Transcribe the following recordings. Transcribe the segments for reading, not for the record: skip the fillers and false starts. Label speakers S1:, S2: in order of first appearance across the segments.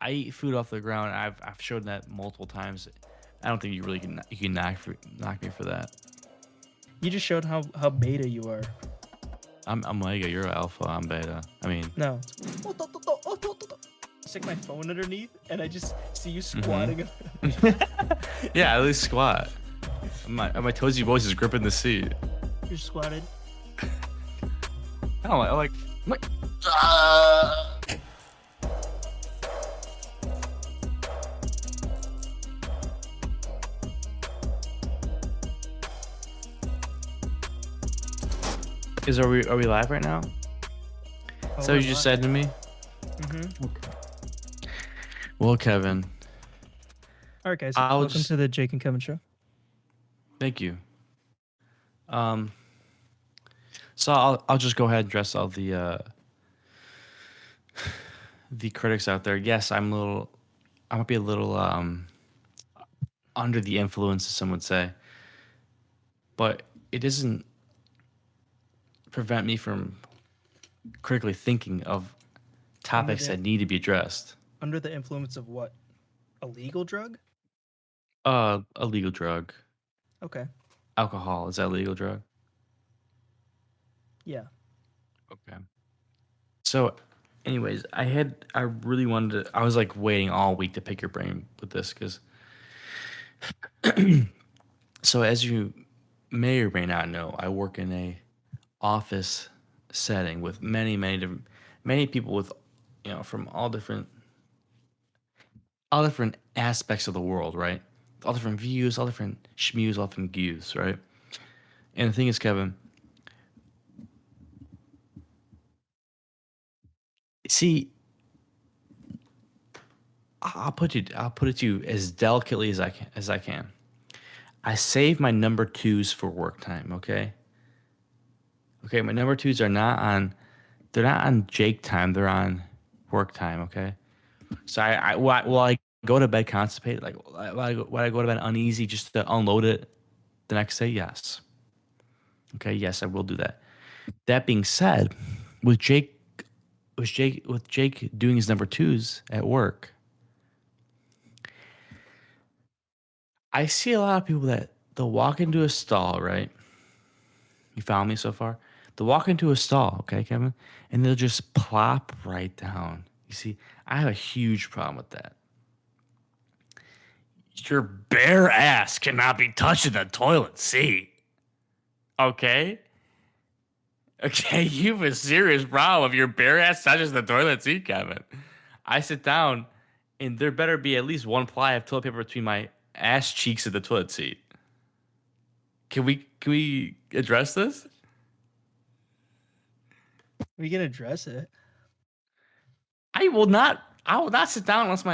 S1: I eat food off the ground. I've shown that multiple times. I don't think you can knock me for that.
S2: You just showed how beta you are.
S1: I'm Omega. You're alpha. I'm beta. I mean,
S2: No. Stick my phone underneath, and I just see you
S1: hmm
S2: squatting.
S1: yeah. At least squat. My toesy voice is gripping the seat.
S2: You're squatted.
S1: I don't like. Ah! Are we live right now?
S2: Oh,
S1: So you just said to me?
S2: Mm-hmm.
S1: Okay. Well, Kevin,
S2: All right, guys.
S1: I'll
S2: Welcome
S1: just
S2: to the Jake and Kevin show.
S1: thank you. Um, so I'll just go ahead and address all the critics out there. Yes, I might be a little under the influence, as some would say, but it doesn't prevent me from critically thinking of
S2: Under
S1: topics
S2: the
S1: that need to be addressed.
S2: under the influence of what? A legal drug?
S1: A legal drug,
S2: Okay.
S1: alcohol is that a legal drug?
S2: Yeah.
S1: Okay. So, anyways, I really wanted to. I was like waiting all week to pick your brain with this because. So as you may or may not know, I work in a office setting with many people with, from all different aspects of the world, right? All different views, all different schmews, all different views, right? And the thing is, Kevin, see, I'll put it to you as delicately as I can. I save my number twos for work time, okay? Okay, my number twos are not on they're not on Jake time, they're on work time, okay? So will I go to bed constipated? Like, will I go to bed uneasy just to unload it the next day? Yes. Okay, yes, I will do that. That being said, with with Jake doing his number twos at work, I see a lot of people that they'll walk into a stall, right? You found me so far? They'll walk into a stall, okay, Kevin, and they'll just plop right down. You see, I have a huge problem with that. Your bare ass cannot be touching the toilet seat. Okay? Okay, you have a serious problem if your bare ass touches the toilet seat, Kevin. I sit down and there better be at least one ply of toilet paper between my ass cheeks and the toilet seat. Can we address this?
S2: We can address it.
S1: I will not sit down unless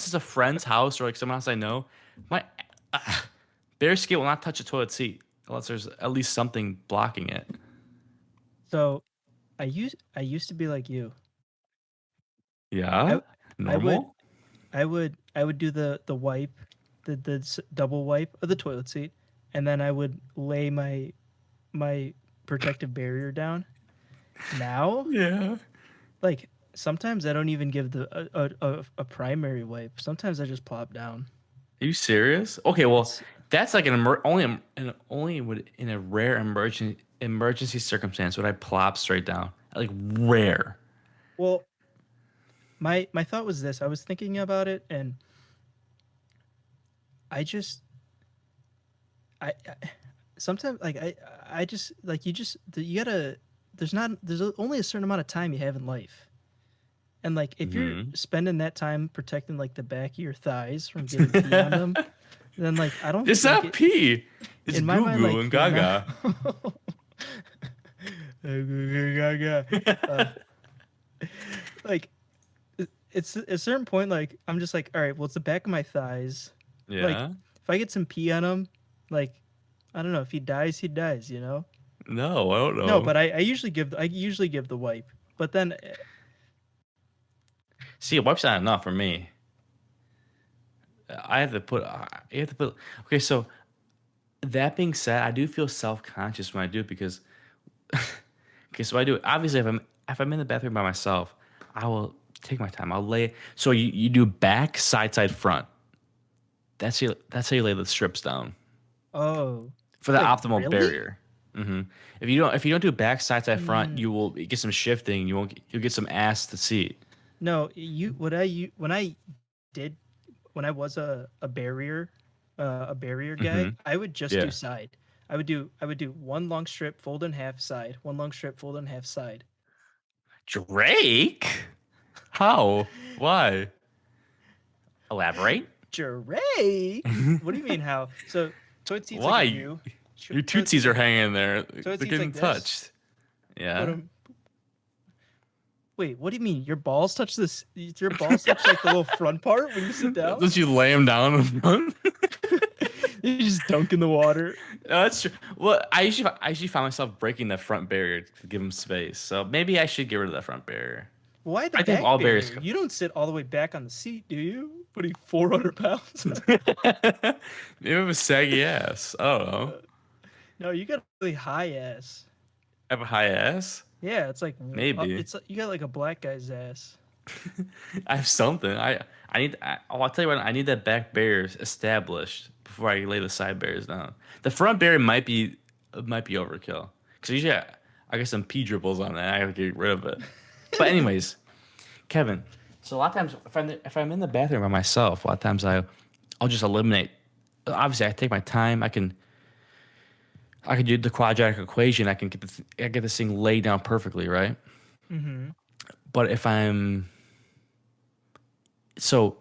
S1: it's a friend's house or like someone else I know. My uh, bare skin will not touch a toilet seat unless there's at least something blocking it.
S2: So, I used to be like you.
S1: Yeah?
S2: I I would
S1: Normal?
S2: I would do the wipe, double wipe of the toilet seat, and then I would lay my protective barrier down. Now,
S1: Yeah.
S2: like sometimes I don't even give a primary wipe. Sometimes I just plop down.
S1: Are you serious? Okay, well,
S2: It's
S1: that's like only would in a rare emergency circumstance would I plop straight down. Like rare.
S2: well, my thought was this. I was thinking about it, and I just I sometimes like I just like you gotta. There's only a certain amount of time you have in life. And like if you're
S1: Hmm.
S2: spending that time protecting like the back of your thighs from getting pee on them, then like I don't
S1: It's
S2: like
S1: not
S2: it
S1: pee. It's
S2: in my
S1: goo
S2: mind
S1: goo
S2: like
S1: and
S2: you're not.
S1: gaga.
S2: uh, like it's at a certain point like I'm just like all right, well it's the back of my thighs. Like
S1: Yeah.
S2: if I get some pee on him, like I don't know if he dies, he dies, you know.
S1: No, I don't
S2: No,
S1: know.
S2: but I usually give the wipe, but then
S1: See, a wipe's not enough for me. I have to put. You have to put. Okay, so that being said, I do feel self conscious when I do it because. Okay, so I do it. Obviously, if I'm in the bathroom by myself, I will take my time. I'll lay. So you do back, side, front. That's how you lay the strips down
S2: Oh,
S1: for the
S2: wait,
S1: optimal
S2: really?
S1: barrier. hmm If you don't do back, side, front,
S2: Mm,
S1: you will get some shifting. You'll get some ass to seat.
S2: no, when I did when I was a barrier guy,
S1: hmm
S2: I would just do
S1: Yeah.
S2: side. I would do one long strip, fold in half side, one long strip, fold in half side.
S1: Drake? How? Why? Elaborate.
S2: Drake? What do you mean how? So toilet seats like a
S1: Why?
S2: U,
S1: Your
S2: toilet seats
S1: tootsies are
S2: like
S1: hanging there.
S2: toilet
S1: They're
S2: seats
S1: getting
S2: like this.
S1: touched.
S2: Put
S1: Yeah.
S2: them. Wait, what do you mean? Your balls touch this? Your balls touch like the little front part when you sit down?
S1: Don't you lay them down in front?
S2: You just dunk in the water.
S1: No, that's true. Well, I usually find myself breaking the front barrier to give them space. So maybe I should get rid of the front barrier.
S2: Why the
S1: I think
S2: back
S1: all barriers.
S2: barrier? You don't sit all the way back on the seat, do you? Putting 400 pounds.
S1: Maybe it was saggy ass. I don't know.
S2: No, you got a really high ass.
S1: I have a high ass.
S2: Yeah, it's like
S1: Maybe
S2: you got like a black guy's ass.
S1: I have something. I need. I'll tell you what. I need that back barrier established before I lay the side barriers down. The front barrier might be overkill because usually I get some pee dribbles on that. I gotta get rid of it. But anyways, Kevin. So a lot of times, if I'm in the bathroom by myself, a lot of times I'll just eliminate. Obviously, I take my time. I can do the quadratic equation. I get this thing laid down perfectly, right?
S2: Mm-hmm.
S1: But if I'm so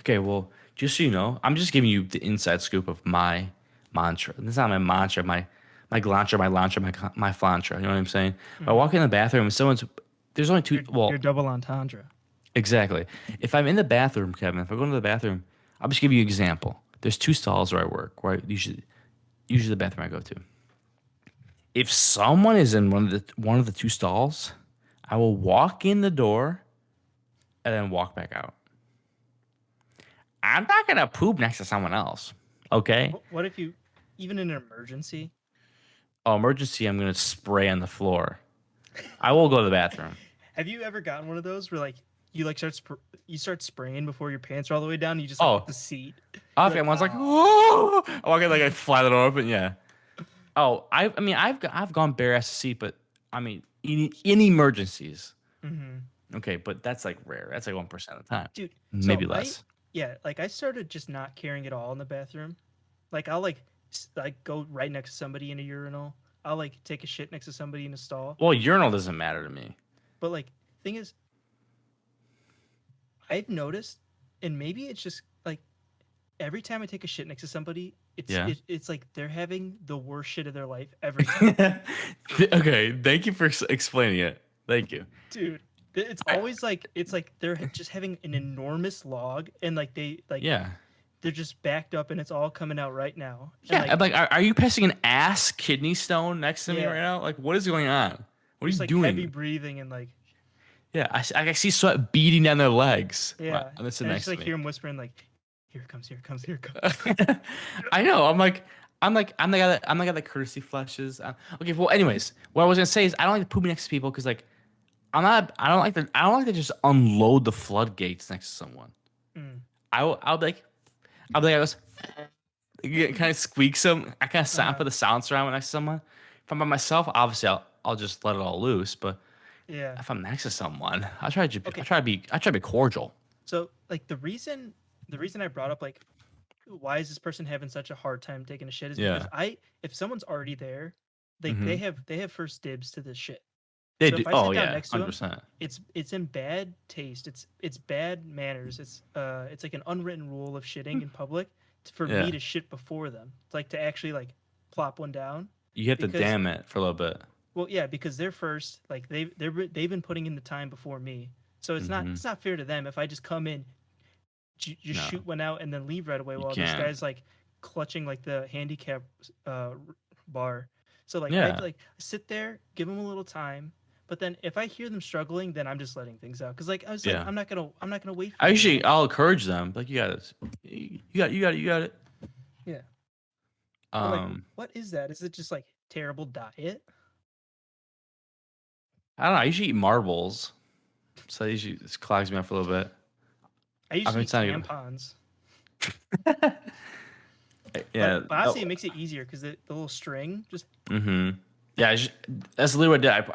S1: okay, well, just so you know, I'm just giving you the inside scoop of my mantra. This is not my mantra, my glantra, my lantra, my flantra. You know what I'm saying? If I
S2: Mm-hmm.
S1: walk in the bathroom and someone's there's only two.
S2: Your
S1: Well,
S2: double entendre.
S1: exactly. If I'm in the bathroom, Kevin, if I go into the bathroom, I'll just give you an example. There's two stalls where I work, where usually the bathroom I go to. If someone is in one of the two stalls, I will walk in the door and then walk back out. I'm not gonna poop next to someone else. Okay.
S2: What if you, even in an emergency?
S1: Oh, emergency, I'm gonna spray on the floor. I will go to the bathroom.
S2: Have you ever gotten one of those where like you like you start spraying before your pants are all the way down? And you just like hit
S1: Oh,
S2: the seat. You're
S1: okay.
S2: like,
S1: One's like,
S2: oh
S1: oh, I walk in like I fly the door open. Yeah. Oh, I mean, I've gone bare ass to seat, but I mean, in emergencies.
S2: hmm.
S1: Okay, but that's like rare. That's like 1% of the time,
S2: Dude. So
S1: maybe less.
S2: yeah, like I started just not caring at all in the bathroom. Like I'll like like go right next to somebody in a urinal. I'll like take a shit next to somebody in a stall.
S1: Well, urinal doesn't matter to me.
S2: But like thing is, I've noticed, and maybe it's just like every time I take a shit next to somebody,
S1: Yeah.
S2: it's like they're having the worst shit of their life every time.
S1: Okay, thank you for explaining it. Thank you.
S2: Dude, it's
S1: I,
S2: always like it's like they're just having an enormous log and like
S1: yeah.
S2: they're just backed up and it's all coming out right now. And
S1: Yeah,
S2: like
S1: I'm like, are you passing an ass kidney stone next to me
S2: yeah,
S1: right now? Like, what is going on? What are you
S2: just like heavy
S1: doing?
S2: breathing and like
S1: Yeah, I see sweat beading down their legs. Wow,
S2: yeah.
S1: and they sit
S2: And I
S1: next
S2: just
S1: to
S2: like
S1: me.
S2: hear them whispering like here it comes, here it comes, here it comes.
S1: I know. I'm the guy that courtesy flushes. Okay, well, anyways, what I was gonna say is I don't like pooping next to people because like I don't like to just unload the floodgates next to someone.
S2: Mm,
S1: I'll be like I was kind of squeak some. I kind of sound
S2: uh-huh.
S1: put the sound surround next to someone. If I'm by myself, obviously I'll just let it all loose. But
S2: Yeah.
S1: if I'm next to someone,
S2: Okay.
S1: I try to be cordial.
S2: So like the reason I brought up like why is this person having such a hard time taking a shit is because
S1: Yeah.
S2: I if someone's already there, like
S1: Mm-hmm.
S2: they have first dibs to this shit.
S1: They
S2: So
S1: do.
S2: if I
S1: Oh
S2: sit down
S1: yeah,
S2: next to him,
S1: 100%.
S2: it's in bad taste. It's bad manners. It's like an unwritten rule of shitting in public for me
S1: Yeah.
S2: to shit before them. It's like to actually like plop one down
S1: You have to
S2: because
S1: damn it for a little bit.
S2: well yeah because they're first like they've been putting in the time before me. So
S1: Mm-hmm.
S2: it's not fair to them if I just come in just
S1: No,
S2: shoot one out and then leave right away
S1: you
S2: while this
S1: can't.
S2: guy's like clutching like the handicap bar. So like I have to
S1: Yeah.
S2: like sit there, give them a little time, but then if I hear them struggling, then I'm just letting things out because like I was like
S1: Yeah.
S2: I'm not gonna wait for
S1: I
S2: you,
S1: usually
S2: man.
S1: I'll encourage them. Like you got it. You got it.
S2: Yeah, but like
S1: Um,
S2: what is that? Is it just like terrible diet?
S1: I don't know. I usually eat marbles. So it usually this clogs me up a little bit.
S2: I
S1: I
S2: used
S1: mean,
S2: to eat
S1: it's not even.
S2: tampons,
S1: Yeah.
S2: but honestly, it makes it easier because the little string just
S1: Yeah. That's literally what I did.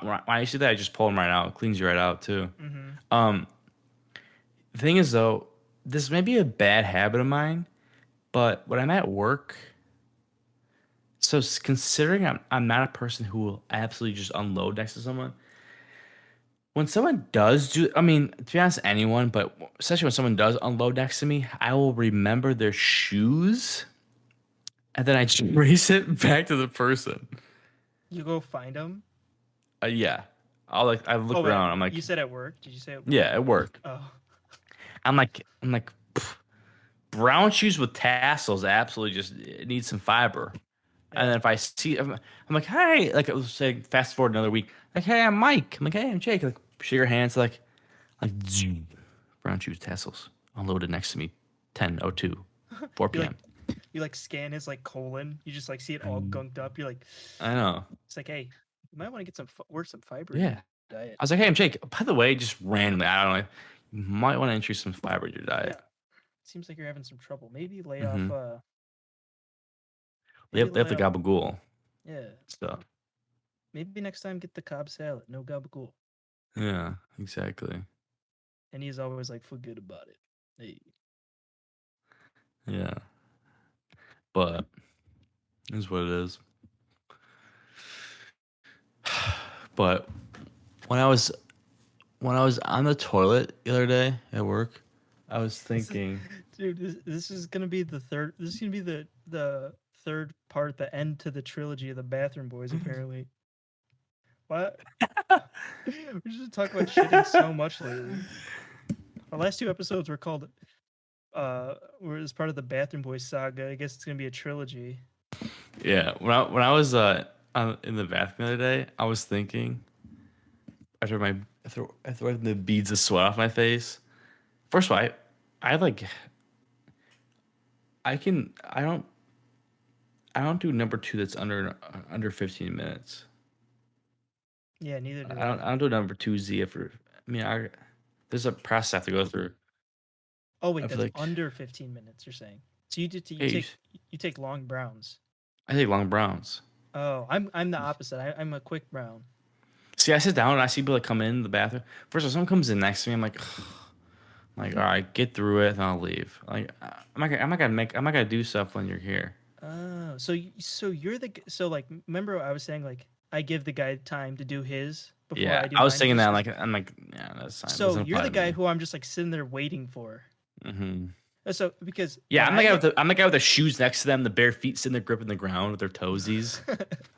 S1: When I used to do that, I just pull them right out. It cleans you right out too.
S2: mm-hmm.
S1: Um, the thing is though, this may be a bad habit of mine, but when I'm at work, considering I'm not a person who will absolutely just unload next to someone. When someone does do, I mean, to be honest, anyone, but especially when someone does unload next to me, I will remember their shoes and then I just race it back to the person.
S2: You go find them.
S1: Yeah, I
S2: Oh
S1: look
S2: wait,
S1: around. I'm
S2: you
S1: like,
S2: said at work? Did you say at work?
S1: yeah, it worked.
S2: Oh,
S1: I'm like, "Pff, brown shoes with tassels absolutely just it needs some fiber. And then
S2: yeah.
S1: if I see, I'm like, hey, like I was saying, fast forward another week, like, hey, I'm Mike. I'm like, hey, I'm Jake. Like, shake your hands, like, zoom. Brown shoes tassels unloaded next to me, 10:02,
S2: You
S1: 4
S2: like
S1: p.m.
S2: you like scan his like colon. You just like see it all gunked up. You're like,
S1: I know.
S2: it's like, hey, you might want to get some fiber in your
S1: Yeah.
S2: diet.
S1: I was like, hey, I'm Jake. By the way, just randomly, I don't know, you might want to introduce some fiber in your
S2: Yeah,
S1: diet.
S2: seems like you're having some trouble.
S1: Mm-hmm.
S2: Maybe
S1: They have
S2: lay
S1: the
S2: off.
S1: gabagool
S2: Yeah,
S1: stuff.
S2: maybe next time get the Cobb salad, no gabagool.
S1: Yeah, exactly.
S2: And he's always like, forget about it. Hey,
S1: Yeah, but it is what it is. But when I was on the toilet the other day at work, I was
S2: this is,
S1: thinking,
S2: dude. This is gonna be the third. This is gonna be the third part, the end to the trilogy of the Bathroom Boys. Apparently, what? We just talk about shitting so much lately. Our last two episodes were called were as part of the Bathroom Boys saga. I guess it's gonna be a trilogy.
S1: yeah, when I was in the bathroom the other day, I was thinking after the beads of sweat off my face. First of all, I like I don't do number two that's under 15 minutes.
S2: Yeah, neither do I.
S1: I don't do number two Z for. I mean, there's a process I have to go through.
S2: Oh
S1: I
S2: wait,
S1: feel
S2: that's
S1: like
S2: under 15 minutes. You're saying so
S1: hey,
S2: you take long browns.
S1: I take long browns.
S2: Oh, I'm the opposite. I'm a quick brown.
S1: See, I sit down and I see people that come in the bathroom. First of all, someone comes in next to me. All right, get through it, and I'll leave. Like, I'm not gonna do stuff when you're here.
S2: Oh, so you're so like remember I was saying like I give the guy time to do his before
S1: Yeah,
S2: I do
S1: I was
S2: mine.
S1: thinking that.
S2: Just
S1: I'm like, yeah, that's fine. It
S2: so
S1: doesn't
S2: you're
S1: apply
S2: the
S1: to
S2: guy
S1: me.
S2: who I'm just like sitting there waiting for.
S1: Hmm.
S2: So because
S1: Yeah,
S2: when I get
S1: I'm the guy with the shoes next to them, the bare feet sitting there gripping the ground with their toesies.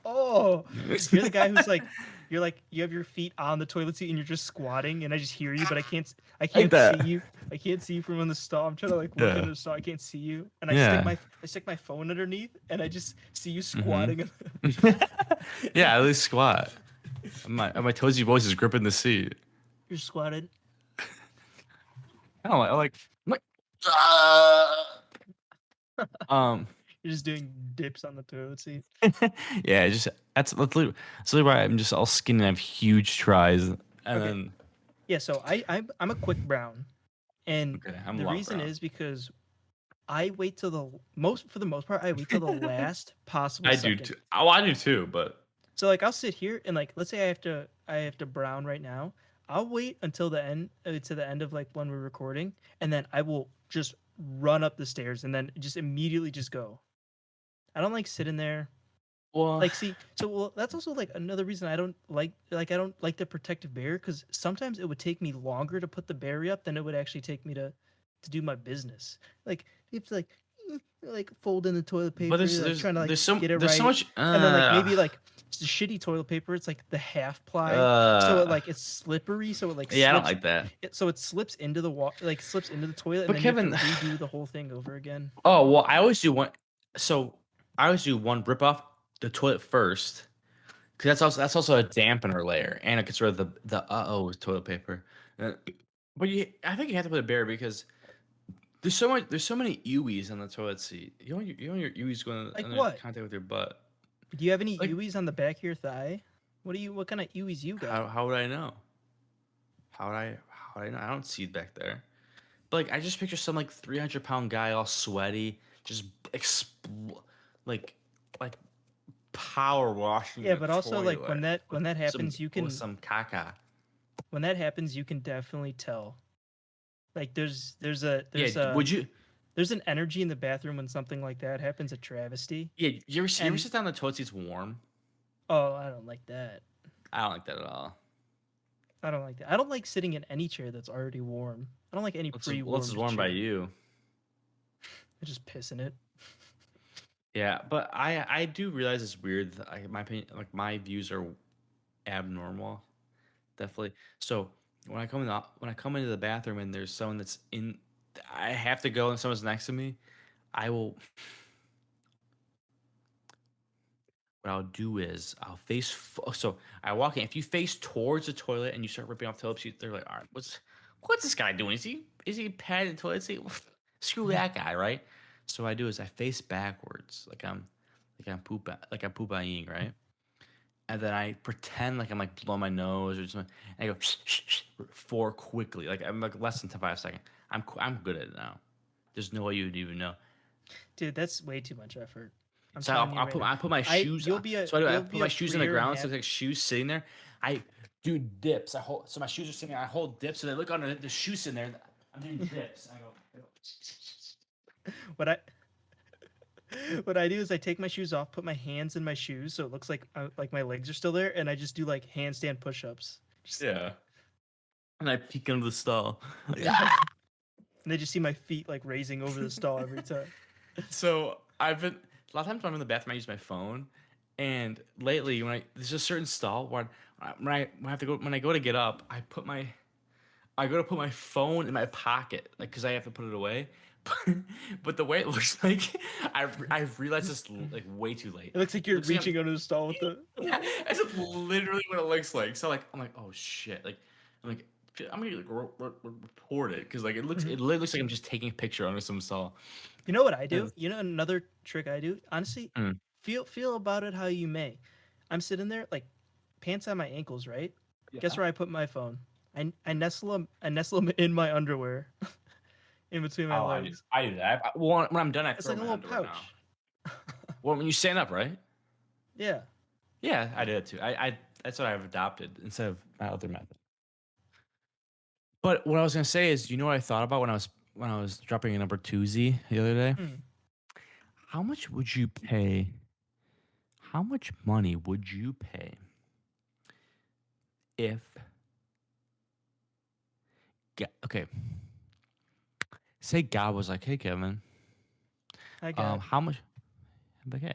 S2: oh, you're the guy who's like you have your feet on the toilet seat and you're just squatting and I just hear you but I
S1: Like
S2: can't see
S1: that.
S2: you. I can't see you from in the stall. I'm trying to like look
S1: Yeah.
S2: into the stall. I can't see you. And
S1: Yeah.
S2: I stick my phone underneath and I just see you
S1: Hmm.
S2: squatting.
S1: Yeah, at least squat. My toesy voice is gripping the seat.
S2: You're squatted.
S1: I don't like. I'm like. "Ah." Um.
S2: You're just doing dips on the toilet seat.
S1: Yeah. Just that's literally why I'm just all skinny and have huge tries, and
S2: Okay.
S1: then
S2: Yeah, so I'm a quick brown. And
S1: okay, I'm
S2: the
S1: long
S2: reason
S1: brown.
S2: is because I wait till the most for the most part, I wait till the last possible
S1: I do
S2: second.
S1: too. Oh, I do too. But
S2: So like I'll sit here and like let's say I have to brown right now. I'll wait until the end to the end of like when we're recording and then I will just run up the stairs and then just immediately just go. I don't like sitting there.
S1: well,
S2: Like see, so well that's also like another reason I don't like the protective barrier cuz sometimes it would take me longer to put the barrier up than it would actually take me to do my business. Like you have to like fold in the toilet
S1: but
S2: paper, like trying to like get it
S1: there's so
S2: right,
S1: much.
S2: and then like maybe like it's the shitty toilet paper. It's like the half ply, so it
S1: Uh.
S2: like it's slippery, so it like
S1: Yeah, I don't
S2: slips.
S1: like that.
S2: So it slips into the like slips into the toilet, and
S1: But
S2: then you have to
S1: Kevin,
S2: redo the whole thing over again.
S1: oh well, I always do one. So I always do one rip off the toilet first, because that's also a dampener layer, and it gets rid of the toilet paper. Uh, But I think you have to put a barrier because there's so many UEs on the toilet seat. You don't want your UEs going
S2: Like
S1: under
S2: what?
S1: contact with your butt.
S2: Do you have any
S1: Like
S2: U's on the back of your thigh? What kind of U's you got?
S1: how would I know? How would I know? I don't see it back there. But like I just picture some like 300-pound guy all sweaty, just like like power washing
S2: Yeah,
S1: the
S2: but also like
S1: toilet
S2: when that happens, you
S1: with
S2: can
S1: some caca.
S2: when that happens, you can definitely tell. Like
S1: Yeah, would you?
S2: there's an energy in the bathroom when something like that happens, a travesty.
S1: Yeah, you ever
S2: And
S1: sit down the toilet seat's warm?
S2: oh, I don't like that.
S1: I don't like that at all.
S2: I don't like that. I don't like sitting in any chair that's already warm. I don't like any
S1: What's
S2: pre-warmed
S1: warm by
S2: chair.
S1: you?
S2: I just piss in it.
S1: Yeah, but I do realize it's weird. That my opinion, like my views are abnormal, definitely. So when I come into the bathroom and there's someone that's in, I have to go and someone's next to me. I will. What I'll do is I'll so I walk in. If you face towards the toilet and you start ripping off toilet seat, they're like, "All right, what's this guy doing? Is he patting the toilet seat? Screw that guy, right?" So what I do is I face backwards, like I'm pooping, right? And then I pretend like I'm like blowing my nose or something, and I go for quickly, like I'm like less than 5 seconds. I'm good at it now. There's no way you'd even know.
S2: Dude, that's way too much effort. I'm
S1: So
S2: telling you
S1: I'll
S2: right
S1: put
S2: now.
S1: I put my shoes on. So I do. I
S2: You'll
S1: put
S2: be
S1: my
S2: a
S1: shoes on the
S2: freer and
S1: ground. So
S2: happy.
S1: it's like shoes sitting there. I do dips. I hold. So my shoes are sitting there. I hold dips. So they look under the shoes sitting there. I'm doing dips. I go.
S2: What I what I do is I take my shoes off, put my hands in my shoes, so it looks like my legs are still there, and I just do like handstand push-ups. Just
S1: Yeah. And I peek under the stall.
S2: and they just see my feet like raising over the stall every time.
S1: So I've been a lot of times when I'm in the bathroom, I use my phone. And lately, there's a certain stall where when I go to get up, I go to put my phone in my pocket, like because I have to put it away. But the way it looks like, I've realized this like way too late.
S2: It looks like
S1: It
S2: you're
S1: looks like
S2: reaching under the stall with the.
S1: that's literally what it looks like. So like I'm like, oh shit, like I'm like I'm gonna like report it because like it literally looks like I'm just taking a picture under some stall.
S2: You know what I do?
S1: And-
S2: You know another trick I do? Honestly,
S1: Mm,
S2: feel about it how you may. I'm sitting there like pants on my ankles, right? Guess
S1: yeah.
S2: where I put my phone? I nestle them in my underwear, in between my
S1: Oh,
S2: legs.
S1: I do that. Well, when I'm done, I
S2: It's
S1: throw
S2: like a
S1: my
S2: little
S1: underwear now.
S2: pouch.
S1: Well, when you stand up, right?
S2: Yeah.
S1: Yeah, I did it too. I that's what I've adopted instead of my other method. But what I was gonna say is, you know what I thought about when I was dropping a number two Z the other day?
S2: Hmm.
S1: How much would you pay? How much money would you pay if? Okay, say God was like, "Hey, Kevin,
S2: I got
S1: how much?" I'm like, "Hey,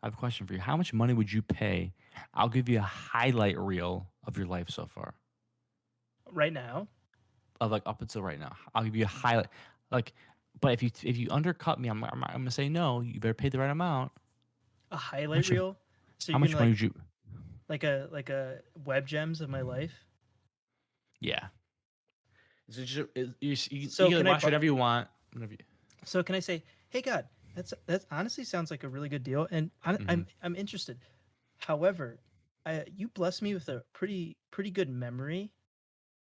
S1: I have a question for you. How much money would you pay? I'll give you a highlight reel of your life so far,
S2: right now
S1: of like up until right now. I'll give you a highlight, like." But if you undercut me, I'm gonna say no. You better pay the right amount.
S2: a
S1: How
S2: highlight
S1: much?
S2: reel. So
S1: How
S2: you can
S1: much money
S2: like
S1: would you?
S2: like a web gems of my life.
S1: Yeah. Is it just,
S2: So
S1: you
S2: can
S1: can
S2: I
S1: watch whatever you want. Whatever you,
S2: so can I say, "Hey God, that's honestly sounds like a really good deal and
S1: mm-hmm,
S2: I'm interested." However, you bless me with a pretty good memory,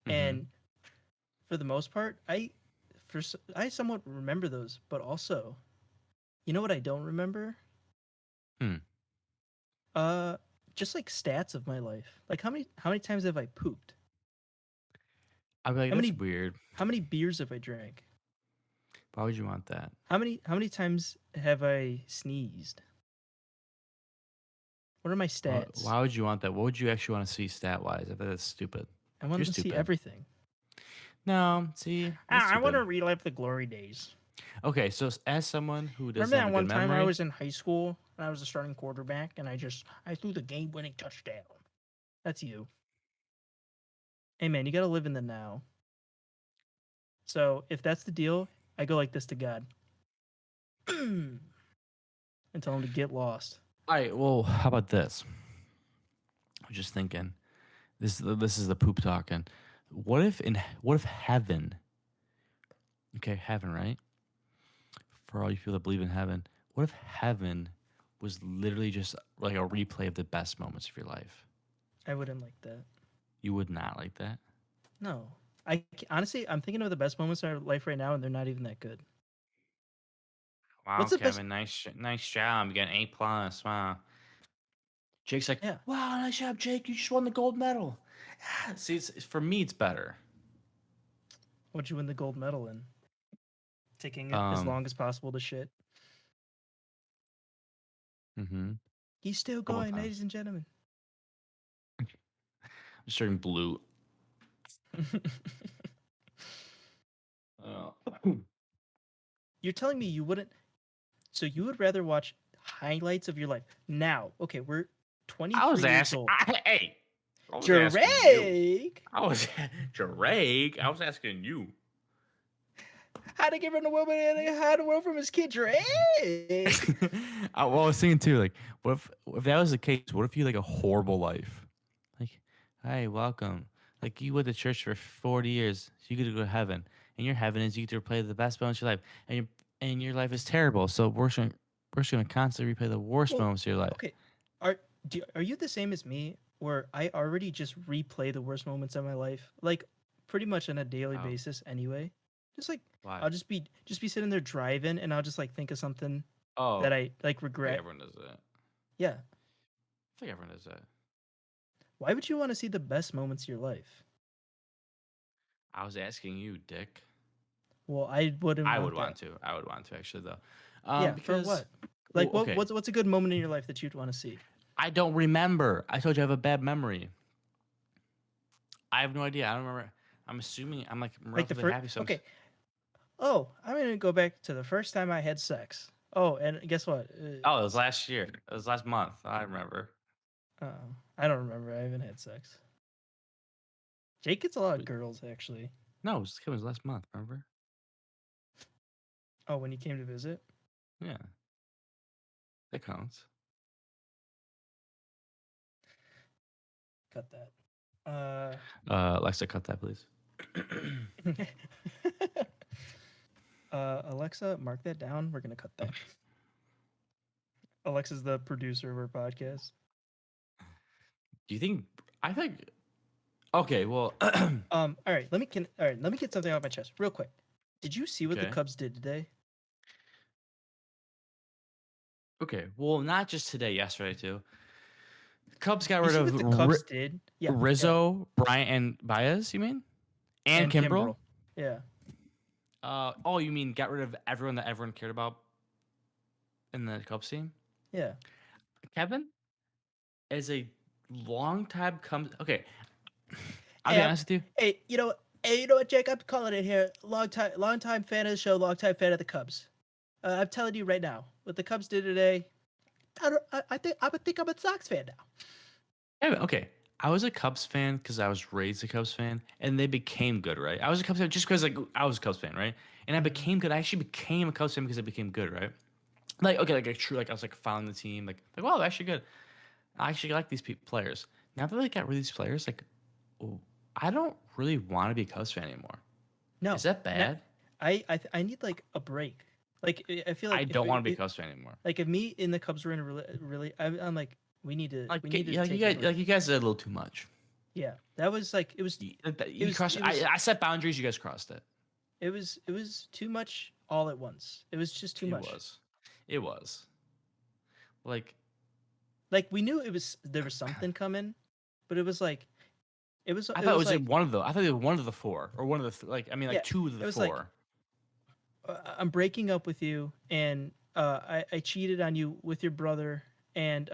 S1: mm-hmm.
S2: and for the most part, I somewhat remember those, but also, you know what I don't remember?
S1: Hmm.
S2: Uh, just like stats of my life. Like how many times have I pooped?
S1: I'd be like,
S2: How
S1: that's
S2: many
S1: weird.
S2: how many beers have I drank?
S1: Why would you want that?
S2: How many times have I sneezed? What are my stats?
S1: Why would you want that? What would you actually want to see stat wise? I bet that's stupid.
S2: I
S1: You're
S2: want to see
S1: stupid.
S2: everything.
S1: No, see, that's
S2: I want to
S1: stupid.
S2: relive the glory days.
S1: Okay, so as someone who doesn't
S2: Remember
S1: have
S2: that
S1: a good
S2: one time I
S1: memory,
S2: was in high school and I was the starting quarterback and I threw the game winning touchdown. That's you. Hey man, you gotta live in the now. So if that's the deal, I go like this to God. And tell him to get lost.
S1: all right. Well, how about this? I'm just thinking. This is the poop talking. What if heaven? Okay, heaven, right? For all you people that believe in heaven, what if heaven was literally just like a replay of the best moments of your life?
S2: I wouldn't like that.
S1: You would not like that.
S2: No. Honestly, I'm thinking of the best moments in our life right now, and they're not even that good.
S1: Wow,
S2: What's the best?
S1: Kevin, nice job. You got an A+. Wow. Jake's like,
S2: Yeah.
S1: wow, nice job, Jake. You just won the gold medal. Ah, see, for me, it's better.
S2: What'd you win the gold medal in? Taking it as
S1: Um,
S2: long as possible to shit.
S1: mm-hmm.
S2: He's still
S1: Couple
S2: going,
S1: times.
S2: ladies and gentlemen.
S1: I'm just drinking blue. Oh.
S2: You're telling me you wouldn't. So you would rather watch highlights of your life now? Okay, we're
S1: I
S2: 23
S1: was
S2: years
S1: asking.
S2: old.
S1: Hey, I was asking you.
S2: Drake,
S1: I was Drake. I was asking you.
S2: how to get rid of a woman and how to run from his kid, Drake.
S1: Well, I was thinking too, like, what if that was the case? What if you had, like, a horrible life? Like, hi, welcome. Like, you went to church for 40 years, so you get to go to heaven, and your heaven is you get to replay the best moments of your life, and your life is terrible. So we're just gonna constantly replay the worst
S2: Well,
S1: moments of your life.
S2: okay. Are you the same as me, where I already just replay the worst moments of my life, like pretty much on a daily
S1: Oh,
S2: basis anyway? Just like
S1: why?
S2: I'll just be sitting there driving, and I'll just like think of something that
S1: Oh,
S2: I like
S1: I think
S2: regret.
S1: everyone does that.
S2: Yeah.
S1: I think everyone does that.
S2: Why would you want to see the best moments of your life?
S1: I was asking you, Dick.
S2: Well, I wouldn't
S1: I would
S2: want
S1: want
S2: that.
S1: to. I would want to actually though,
S2: Yeah, for
S1: because
S2: what?
S1: well,
S2: Like
S1: okay,
S2: what's a good moment in your life that you'd want to see?
S1: I don't remember. I told you I have a bad memory. I have no idea. I don't remember. I'm assuming I'm like
S2: Like the
S1: relatively
S2: first
S1: happy. So
S2: Okay. Oh, I'm gonna go back to the first time I had sex. Oh, and guess what?
S1: oh, it was last year. It was last month. I remember.
S2: I don't remember. I haven't had sex. Jake gets a lot of
S1: Wait,
S2: girls actually.
S1: no, it was last month. Remember?
S2: Oh, when you came to visit?
S1: Yeah, that counts.
S2: Cut that. Uh
S1: Alexa, cut that, please.
S2: Alexa, mark that down. We're gonna cut that. Alexa's the producer of our podcast.
S1: Do you think? I think. Okay, well,
S2: All right, let me get something off my chest real quick. Did you see what the
S1: okay,
S2: Cubs did today?
S1: okay. Well, not just today. Yesterday too. Cubs got
S2: You
S1: rid
S2: see
S1: of
S2: what the Cubs did? Yeah, yeah.
S1: Rizzo, Bryant, and Baez. You mean? And
S2: And
S1: Kimbrel.
S2: Kimbrel. Yeah.
S1: Oh, you mean got rid of everyone that everyone cared about in the Cubs team?
S2: Yeah.
S1: Kevin, as a long time comes. Okay, I'll
S2: Hey,
S1: be honest with you.
S2: you know what, Jake? I'm calling it here. Long time fan of the show, long time fan of the Cubs. I'm telling you right now, what the Cubs did today, I think I'm a Sox fan now.
S1: Kevin, okay. I was a Cubs fan because I was raised a Cubs fan, and they became good, right? I was a Cubs fan just because like I was a Cubs fan, right? And I
S2: Mhm.
S1: became good. I actually became a Cubs fan because I became good, right? Like okay, like a true, like I was like following the team, like wow, they're actually good. I actually like these players. Now that they got rid of these players, like oh, I don't really want to be a Cubs fan anymore. Is
S2: No,
S1: that
S2: no,
S1: bad?
S2: I need like a break. Like I feel
S1: I
S2: like
S1: don't want to be a Cubs fan anymore.
S2: if me and the Cubs were in a really, I'm like
S1: Like,
S2: we need to
S1: yeah, like
S2: take a
S1: you
S2: break.
S1: guys did a little too much.
S2: Yeah, that was like
S1: You crossed.
S2: it
S1: I,
S2: was
S1: I set boundaries. You guys crossed it.
S2: it was too much all at once. It was just too
S1: It
S2: much.
S1: was. It was. Like
S2: Like we knew there was something coming, but it was like
S1: I
S2: it
S1: thought it
S2: was
S1: was like
S2: like
S1: one of the. I thought it was one of the four or one of the like. I mean, like
S2: yeah,
S1: two of
S2: it
S1: the
S2: was like
S1: four.
S2: I'm breaking up with you, and I cheated on you with your brother, and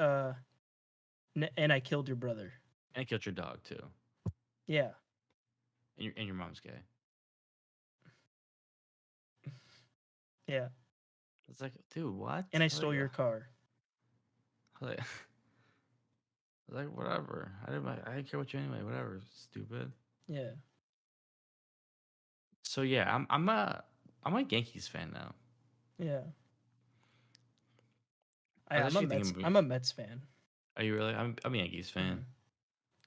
S2: and I killed your brother.
S1: And it killed your dog too.
S2: Yeah,
S1: And your mom's gay.
S2: yeah,
S1: It's like, dude, what?
S2: and I
S1: Like,
S2: stole your car.
S1: like, like whatever. I didn't care what you anyway. Whatever. Stupid.
S2: Yeah,
S1: So yeah, I'm a Yankees fan now.
S2: yeah.
S1: I was actually thinking.
S2: I'm a Mets fan.
S1: Are you really? I'm a Yankees
S2: Hmm.
S1: fan.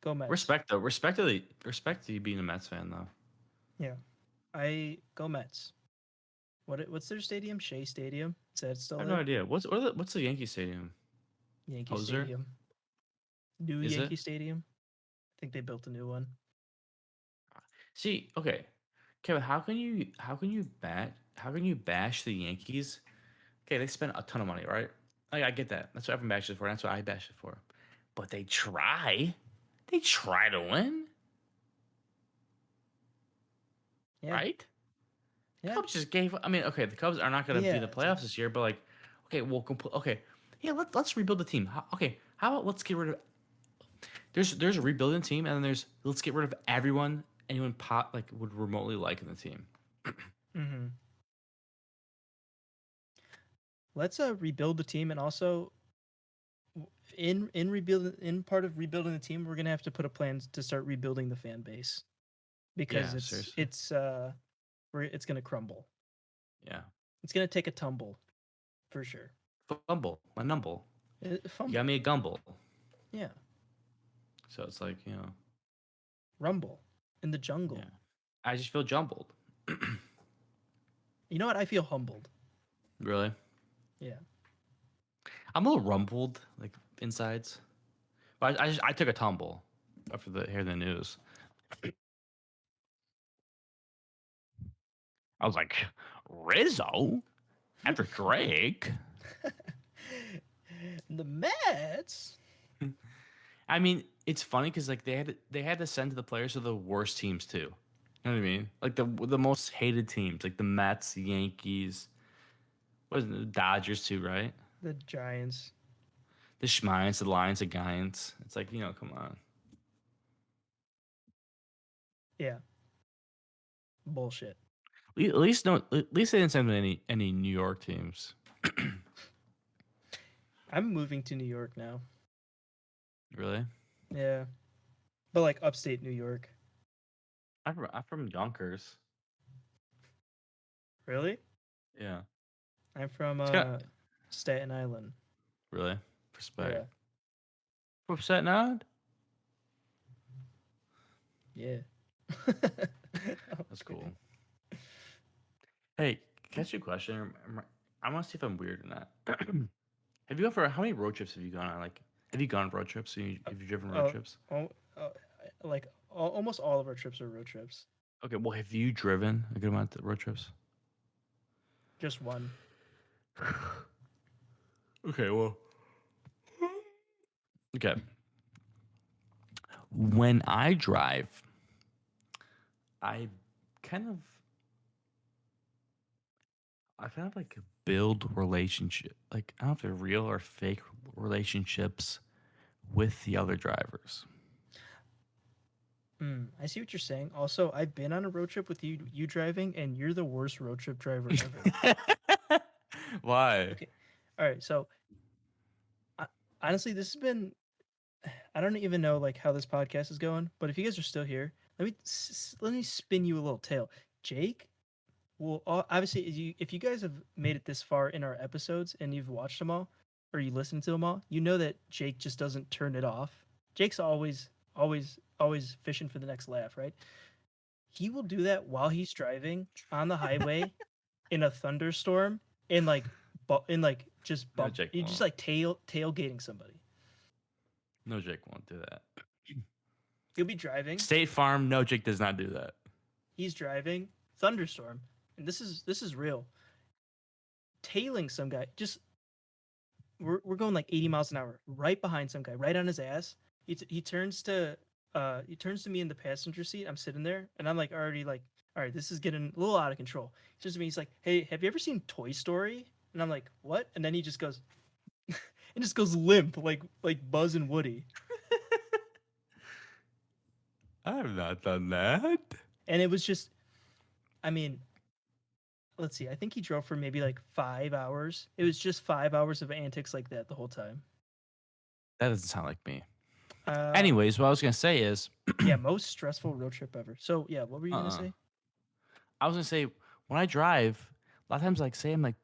S2: Go Mets.
S1: Respect though. Respect to you being a Mets fan though.
S2: Yeah, I go Mets. What's their stadium? Shea Stadium. Is that
S1: I
S2: still
S1: have no
S2: there?
S1: idea. What's the Yankee Stadium?
S2: Yankee
S1: Hoser?
S2: Stadium. New
S1: Is it?
S2: Yankee Stadium. I think they built a new one.
S1: See, okay, Kevin, how can you bash the Yankees? Okay, they spent a ton of money, right? Like, I get that. That's what everyone bashes for. That's what I bash it for. But they try. They try to win,
S2: Yeah,
S1: right?
S2: yeah,
S1: Cubs just gave. I mean, okay, the Cubs are not going to be in the
S2: yeah,
S1: playoffs this year, but like, okay, we'll complete. Okay, yeah, let's rebuild the team. Okay, how about let's get rid of. There's a rebuilding team, and then there's let's get rid of everyone anyone pot like would remotely like in the team.
S2: mm-hmm. Let's rebuild the team, and also in rebuilding, in part of rebuilding the team, we're gonna have to put a plan to start rebuilding the fan base, because
S1: Yeah,
S2: it's
S1: seriously.
S2: it's uh it's gonna crumble.
S1: Yeah,
S2: It's gonna take a tumble for sure.
S1: fumble, my numble. You got
S2: Fumble,
S1: me a gumble.
S2: yeah,
S1: So it's like
S2: rumble in the
S1: yeah.
S2: jungle.
S1: I just feel jumbled.
S2: You know what? I feel humbled.
S1: Really,
S2: Yeah.
S1: I'm a little rumbled like insides. But I took a tumble after the hearing the news. I was like, Rizzo after Drake.
S2: The Mets.
S1: I mean, it's funny because like they had to send to the players of the worst teams too. You know what I mean? Like the most hated teams, like the Mets, the Yankees, wasn't the Dodgers too, right?
S2: The Giants.
S1: The Schmines, the Lions, the Giants. It's like come on.
S2: Yeah. Bullshit.
S1: At least no. At least they didn't send any New York teams.
S2: I'm moving to New York now.
S1: Really?
S2: Yeah. But like upstate New York.
S1: I'm from Yonkers.
S2: Really?
S1: Yeah.
S2: I'm from
S1: It's got
S2: Staten Island.
S1: really respect.
S2: Yeah.
S1: From Staten Island.
S2: Yeah.
S1: That's
S2: Okay.
S1: cool. Hey, can I ask you a question? I want to see if I'm weird or not. Have you ever? How many road trips have you gone on? Like, have you gone on road trips? Have you driven road
S2: Uh,
S1: trips?
S2: oh, uh, like almost all of our trips are road trips.
S1: Okay, well, have you driven a good amount of road trips?
S2: Just one.
S1: Okay, well, okay. When I drive, I kind of, I kind of like build relationship. Like, I don't know if they're real or fake relationships with the other drivers.
S2: I see what you're saying. Also, I've been on a road trip with you driving, and you're the worst road trip driver ever.
S1: Why?
S2: Okay. All right. So I, honestly, this has been, I don't even know like how this podcast is going, but if you guys are still here, let me spin you a little tale. Jake, well, obviously, if you guys have made it this far in our episodes and you've watched them all or you listened to them all, you know that Jake just doesn't turn it off. Jake's always fishing for the next laugh, right? He will do that while he's driving on the highway in a thunderstorm and just
S1: No,
S2: bump.
S1: Jake
S2: You just
S1: won't.
S2: like tailgating somebody.
S1: No, Jake won't do that.
S2: He'll be driving.
S1: State Farm, no, Jake does not do that.
S2: He's driving thunderstorm, and this is real. Tailing some guy. Just we're going like 80 miles an hour, right behind some guy, right on his ass. He turns to me in the passenger seat. I'm sitting there, and I'm like already like, all right, this is getting a little out of control. He turns to me, he's like, hey, have you ever seen Toy Story? And I'm like, what? And then he just goes, and just goes limp, like Buzz and Woody.
S1: I have not done that.
S2: And it was just, I mean, let's see. I think he drove for maybe like 5 hours. It was just 5 hours of antics like that the whole time.
S1: That doesn't sound like me.
S2: Uh,
S1: Anyways, what I was gonna say is,
S2: yeah, most stressful road trip ever. So yeah, what were you gonna
S1: uh,
S2: say?
S1: I was gonna say when I drive, a lot of times say I'm like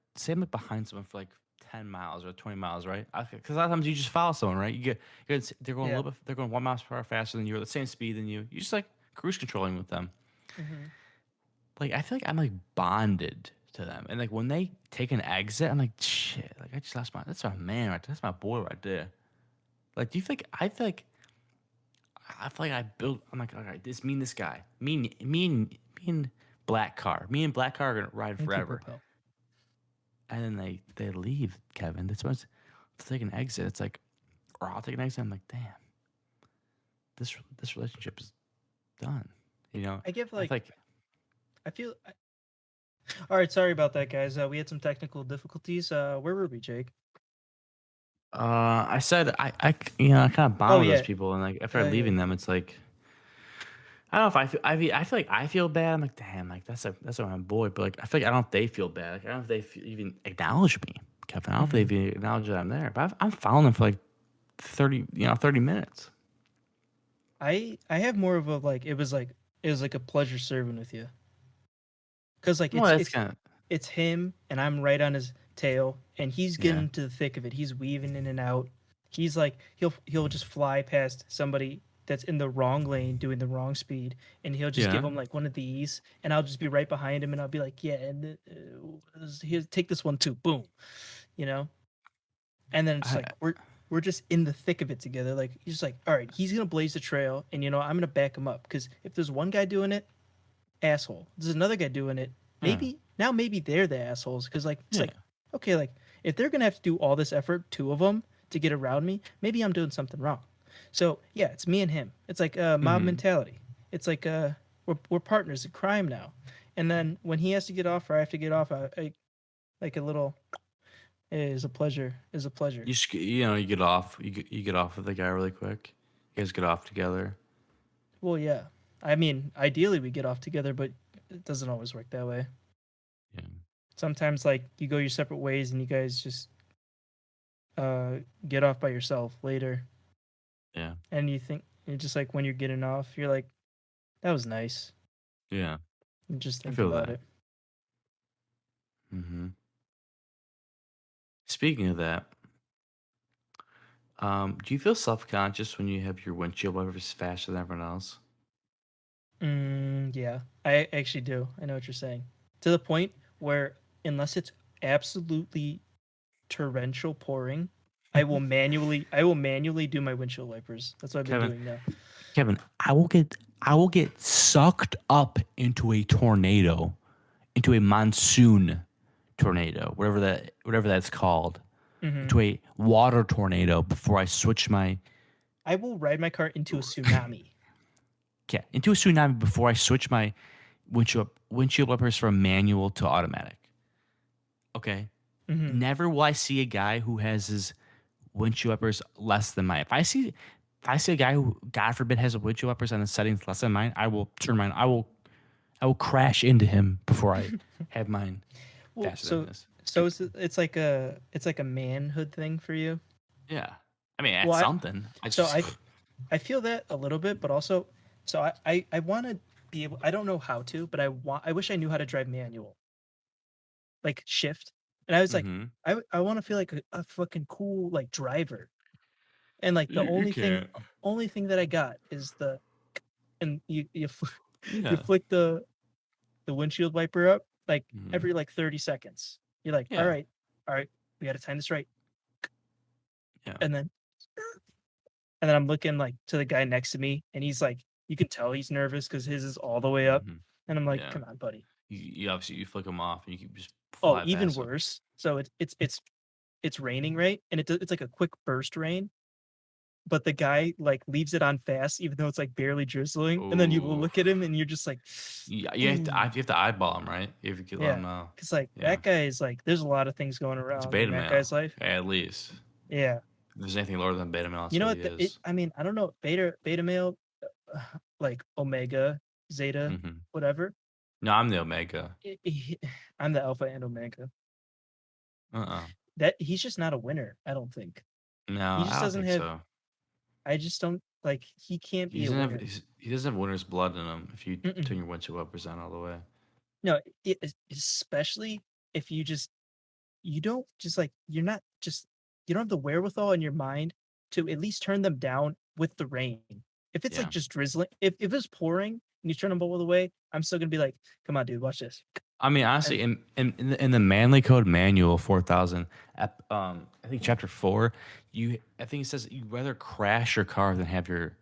S1: behind someone for like 10 miles or 20 miles, right? Because a lot of times you just follow someone, right? They're going a
S2: Yeah.
S1: little bit, they're going 1 mile per hour faster than you, or the same speed than you. You just like cruise controlling with them.
S2: Hmm.
S1: Like I feel like I'm like bonded to them, and like when they take an exit, I'm like shit. Like I just lost my that's my man right there. That's my boy right there. Like do you think I feel like I feel like I built. I'm like, all right, me and this guy, me and black car, me and black car are gonna ride
S2: Me too,
S1: forever.
S2: Popo.
S1: And then they leave, Kevin. That's what's to take an exit. It's like, or I'll take an exit. I'm like, damn, this relationship is done. You know,
S2: I give
S1: I feel
S2: like
S1: like
S2: I feel. All right, sorry about that, guys. We had some technical difficulties. Where were we, Jake?
S1: I said you know I kind of bond
S2: Oh
S1: with those
S2: yeah,
S1: people, and like after
S2: yeah, yeah.
S1: leaving them, it's like I don't know if I feel like I feel bad. I'm like, damn, like that's my boy, but like I feel like I don't know if they feel bad. Like I don't know if they even acknowledge me, Kevin. I don't know if
S2: hmm
S1: they even acknowledge that I'm there. But I'm following them for like 30 minutes.
S2: I have more of a like it was like a pleasure serving with you, because like
S1: Well, that's kind of
S2: it's him and I'm right on his tail and he's getting
S1: yeah,
S2: into the thick of it. He's weaving in and out. He's like he'll just fly past somebody that's in the wrong lane doing the wrong speed and he'll just give
S1: yeah.
S2: him like one of these and I'll just be right behind him and I'll be like, "Yeah, and here take this one too." Boom. You know? And then it's
S1: I
S2: like we're just in the thick of it together. Like he's just like, "All right, he's going to blaze the trail and I'm going to back him up cuz if there's one guy doing it, asshole. There's another guy doing it.
S1: yeah
S2: Maybe they're the assholes because like it's
S1: yeah.
S2: like okay, like if they're gonna have to do all this effort, two of them to get around me, maybe I'm doing something wrong. So yeah, it's me and him. It's like mob
S1: Mm-hmm.
S2: mentality. It's like we're partners in crime now. And then when he has to get off or I have to get off, I like a little is a pleasure is a pleasure.
S1: You get off you get off with the guy really quick. You guys get off together.
S2: Well, yeah. I mean, ideally we get off together, but it doesn't always work that way.
S1: Yeah,
S2: Sometimes like you go your separate ways and you guys just uh get off by yourself later
S1: yeah,
S2: and you think you're just like when you're getting off you're like that was nice
S1: yeah.
S2: and just
S1: I
S2: think
S1: feel
S2: about
S1: that.
S2: it.
S1: Mm-hmm. Speaking of that, do you feel self conscious when you have your windshield wipers faster than everyone else?
S2: Yeah, I actually do. I know what you're saying, to the point where unless it's absolutely torrential pouring, I will manually do my windshield wipers. That's what I've been
S1: Kevin,
S2: doing now.
S1: Kevin, I will get sucked up into a tornado, into a monsoon tornado, whatever that's called,
S2: hmm
S1: into a water tornado before I switch my
S2: I will ride my car into a tsunami.
S1: yeah, into a tsunami before I switch my windshield wipers from manual to automatic. Okay.
S2: hmm
S1: Never will I see a guy who has his windshield wipers less than mine. If I see a guy who, God forbid, has a windshield wipers on the settings less than mine, I will turn mine. I will crash into him before I have mine
S2: Well,
S1: faster than his.
S2: it's like a manhood thing for you.
S1: Yeah. I mean,
S2: Well,
S1: that's something. I
S2: so
S1: just
S2: I feel that a little bit, but also, so I want to be able. I don't know how to, but I wish I knew how to drive manual, like shift. And I was like,
S1: mm-hmm.
S2: I want to feel like a fucking cool like driver. And like the
S1: You can't.
S2: only thing that I got is the and you
S1: Yeah.
S2: flick the windshield wiper up like
S1: Mm-hmm.
S2: every like 30 seconds. You're like,
S1: Yeah.
S2: all right, we got to time this right,
S1: Yeah.
S2: and then I'm looking like to the guy next to me, and he's like, you can tell he's nervous because his is all the way up,
S1: Mm-hmm.
S2: and I'm like,
S1: Yeah.
S2: come on, buddy.
S1: You obviously you flick them off and you can just
S2: Oh,
S1: fly
S2: even
S1: past them.
S2: worse. So it's raining, right? And it's like a quick burst rain, but the guy like leaves it on fast, even though it's like barely drizzling, and then you will
S1: Oh.
S2: look at him and you're just like,
S1: Yeah,
S2: ooh,
S1: you have to eyeball him, right? If you could let him
S2: yeah,
S1: know.
S2: because like
S1: Yeah.
S2: that guy is like, there's a lot of things going
S1: It's
S2: around in
S1: beta
S2: that
S1: male,
S2: guy's life.
S1: at least.
S2: Yeah,
S1: If there's anything lower than beta male,
S2: you
S1: that's
S2: know
S1: what
S2: what?
S1: he is.
S2: I mean, I don't know, beta male, like omega, zeta,
S1: Hmm.
S2: whatever.
S1: No, I'm the omega.
S2: I'm the alpha and omega.
S1: Uh-uh.
S2: That he's just not a winner. I don't think he
S1: No,
S2: just
S1: I don't
S2: doesn't
S1: think
S2: have.
S1: so.
S2: I just don't like. He can't
S1: He
S2: be a
S1: doesn't have
S2: winner.
S1: he doesn't have winner's blood in him if you turn
S2: Mm-mm.
S1: your windshield wipers on all the way.
S2: No, especially if you don't just like you're not just you don't have the wherewithal in your mind to at least turn them down with the rain. If it's like
S1: Yeah.
S2: just drizzling, if it's pouring and you turn them all the way, I'm still gonna be like, come on, dude, watch this.
S1: I mean, honestly,
S2: And
S1: in the Manly Code Manual 4000, I think chapter 4, I think it says you'd rather crash your car than have your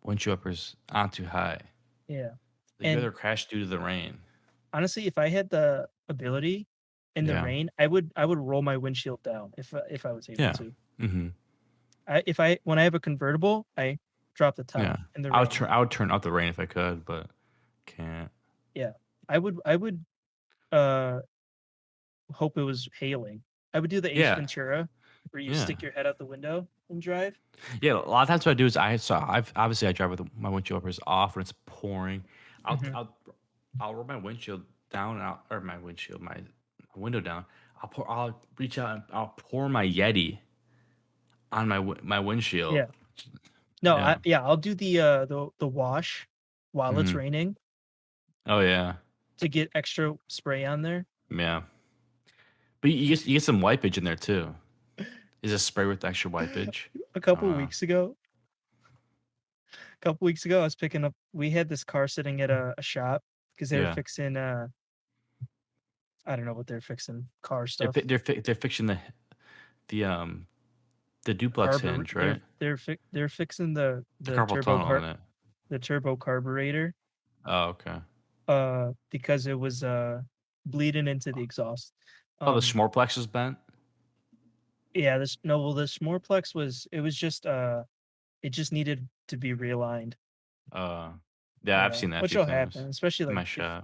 S1: windshield wipers on too high.
S2: Yeah.
S1: Like you
S2: And
S1: either crash due to the rain.
S2: honestly, if I had the ability in the
S1: Yeah.
S2: rain, I would roll my windshield down if I was able
S1: Yeah.
S2: to.
S1: Mm-hmm.
S2: I when I have a convertible, I drop the
S1: Yeah.
S2: top in the rain.
S1: I would turn out the rain if I could, but can't.
S2: Yeah. I would uh hope it was hailing. I would do the Ace
S1: Yeah.
S2: Ventura where you
S1: Yeah.
S2: stick your head out the window and drive.
S1: Yeah. A lot of times what I do is I've obviously I drive with my windshield wipers off when it's pouring. I'll
S2: Hmm.
S1: I'll I'll roll my windshield down and or my windshield my window down. I'll reach out and I'll pour my Yeti on my windshield.
S2: Yeah. No,
S1: Yeah.
S2: I'll do the wash while it's
S1: Hmm.
S2: raining
S1: Oh yeah.
S2: to get extra spray on there.
S1: Yeah. But you get some wipage in there too. Is a spray with extra wipage?
S2: A
S1: I don't
S2: couple
S1: know.
S2: weeks ago, I was picking up. We had this car sitting at a shop because they were
S1: Yeah.
S2: fixing. I don't know what they're fixing. Car
S1: They're
S2: stuff.
S1: they're fixing the the duplex
S2: Carburet.
S1: hinge, right?
S2: They're fixing
S1: The carpal tunnel in it.
S2: the turbo carburetor.
S1: Oh, okay.
S2: Because it was bleeding into the exhaust.
S1: Oh, the
S2: Um,
S1: Smorplex is bent.
S2: yeah. This no. Well, the Smorplex was. It was just. It just needed to be realigned.
S1: Uh, yeah, I've
S2: Yeah,
S1: seen that a
S2: which
S1: few
S2: will
S1: times
S2: happen, especially
S1: in my shop.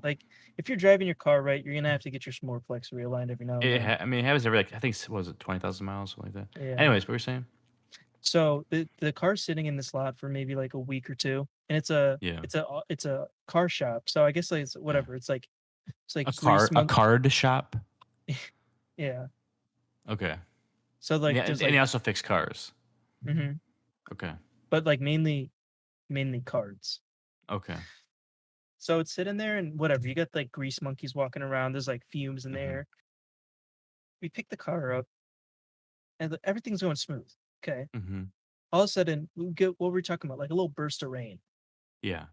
S2: if you're driving your car right, you're gonna have to get your Smorplex realigned every now and then.
S1: I mean, it happens every like I think was it 20,000 miles, something like that.
S2: Yeah.
S1: Anyways, what were you saying?
S2: So the car's sitting in this lot for maybe like a week or two, and
S1: Yeah,
S2: it's a car shop. So I guess like it's
S1: yeah.
S2: whatever. It's like grease
S1: A
S2: monk.
S1: card shop.
S2: Yeah.
S1: Okay.
S2: So
S1: Yeah,
S2: like there's
S1: and they
S2: like,
S1: also fix cars.
S2: hmm
S1: Okay.
S2: but like mainly cards.
S1: Okay.
S2: So it's sitting there and whatever. You got like grease monkeys walking around. There's like fumes in
S1: Mm-hmm.
S2: there. We pick the car up and everything's going smooth. Okay.
S1: Mm-hmm.
S2: All of a sudden, we get what we're talking about, like a little burst of rain.
S1: Yeah.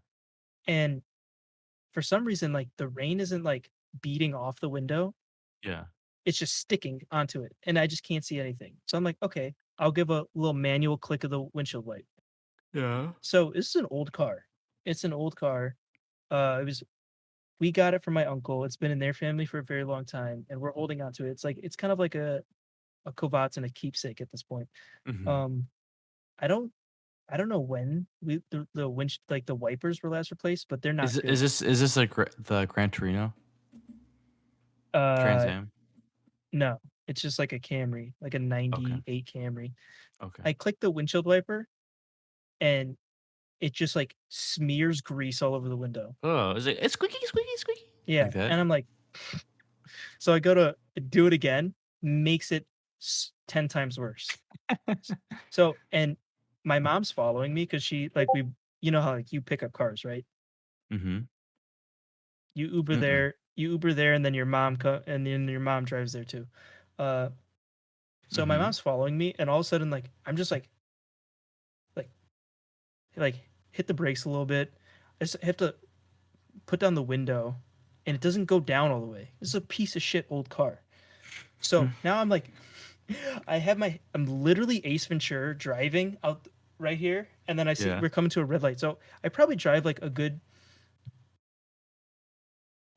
S2: And for some reason, like the rain isn't like beating off the window.
S1: Yeah.
S2: It's just sticking onto it. And I just can't see anything. So I'm like, okay, I'll give a little manual click of the windshield wipe.
S1: Yeah.
S2: So this is an old car. It's an old car. It was we got it from my uncle. It's been in their family for a very long time, and we're holding on to it. It's like it's kind of like a Kovats and a keepsake at this point.
S1: Mm-hmm.
S2: Um, I don't I don't know when the winch like the wipers were last replaced, but they're not good.
S1: Is this like the Gran Torino Trans
S2: Uh,
S1: Am?
S2: no, it's just like a Camry, like a
S1: Okay.
S2: '98 Camry.
S1: Okay.
S2: I click the windshield wiper, and it just like smears grease all over the window.
S1: Oh, is it? It's squeaky, squeaky, squeaky.
S2: Yeah,
S1: Like that.
S2: and I'm like, so I go to do it again, makes it 10 times worse. So, and my mom's following me because she like you know how like you pick up cars, right?
S1: Mm-hmm. Mm-mm.
S2: You Uber there, and then and then your mom drives there too. Uh, so my
S1: Mm-hmm.
S2: mom's following me, and all of a sudden, like I'm just like like hit the brakes a little bit. I just have to put down the window, and it doesn't go down all the way. This is a piece of shit old car. So now I'm like, I'm literally Ace Ventura driving out right here, and then I see
S1: Yeah.
S2: we're coming to a red light. So I probably drive like a good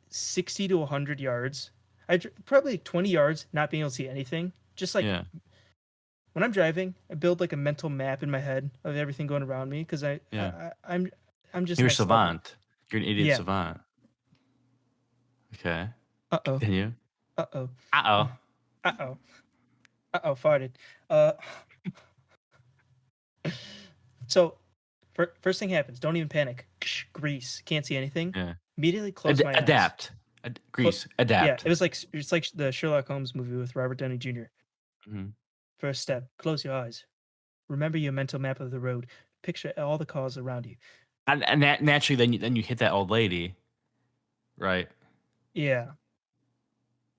S2: 60 to 100 yards. Probably like 20 yards, not being able to see anything. Just like
S1: Yeah.
S2: when I'm driving, I build like a mental map in my head of everything going around me because
S1: Yeah.
S2: I'm just
S1: You're a
S2: next level.
S1: savant. You're an idiot
S2: Yeah.
S1: savant. Okay.
S2: Uh oh.
S1: Continue.
S2: Uh oh.
S1: Uh oh.
S2: Uh oh. Uh oh. Farted. Uh. So, first thing happens. Don't even panic. Grease. Can't see anything.
S1: Yeah.
S2: Immediately close my eyes.
S1: Adapt.
S2: Clo-
S1: Grease.
S2: yeah,
S1: Adapt.
S2: it's like the Sherlock Holmes movie with Robert Downey Jr.
S1: Hmm.
S2: First step: close your eyes. Remember your mental map of the road. Picture all the cars around you.
S1: And that naturally, then you hit that old lady, right?
S2: Yeah,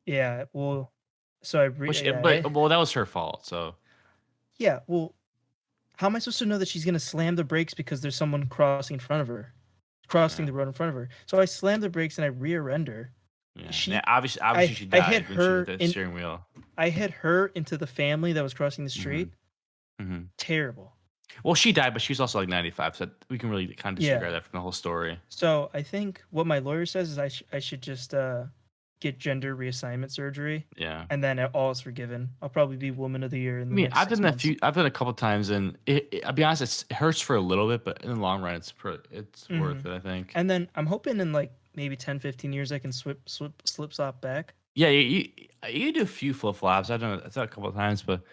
S2: yeah. Well, so I
S1: Which,
S2: yeah
S1: but well, that was her fault. So
S2: yeah. Well, how am I supposed to know that she's gonna slam the brakes because there's someone crossing in front of her, crossing
S1: yeah,
S2: the road in front of her? So I slam the brakes and I rear end her.
S1: yeah.
S2: She,
S1: Obviously, she
S2: I hit
S1: died when she hit
S2: her
S1: the
S2: in.
S1: steering wheel.
S2: I hit her into the family that was crossing the
S1: Hmm.
S2: street.
S1: Hmm.
S2: Terrible.
S1: Well, she died, but she was also like 95, so we can really kind of disregard
S2: Yeah.
S1: that from the whole story.
S2: So I think what my lawyer says is I should just get gender reassignment surgery,
S1: Yeah.
S2: and then all is forgiven. I'll probably be woman of the year in
S1: I
S2: the
S1: mean,
S2: next 6 months.
S1: I've done it a couple times, and I'll be honest, it hurts for a little bit, but in the long run, it's
S2: Hmm.
S1: worth it. I think.
S2: And then I'm hoping in like maybe 10, 15 years I can slip slop back.
S1: Yeah, you do a few flip flops. I've done it a couple of times, but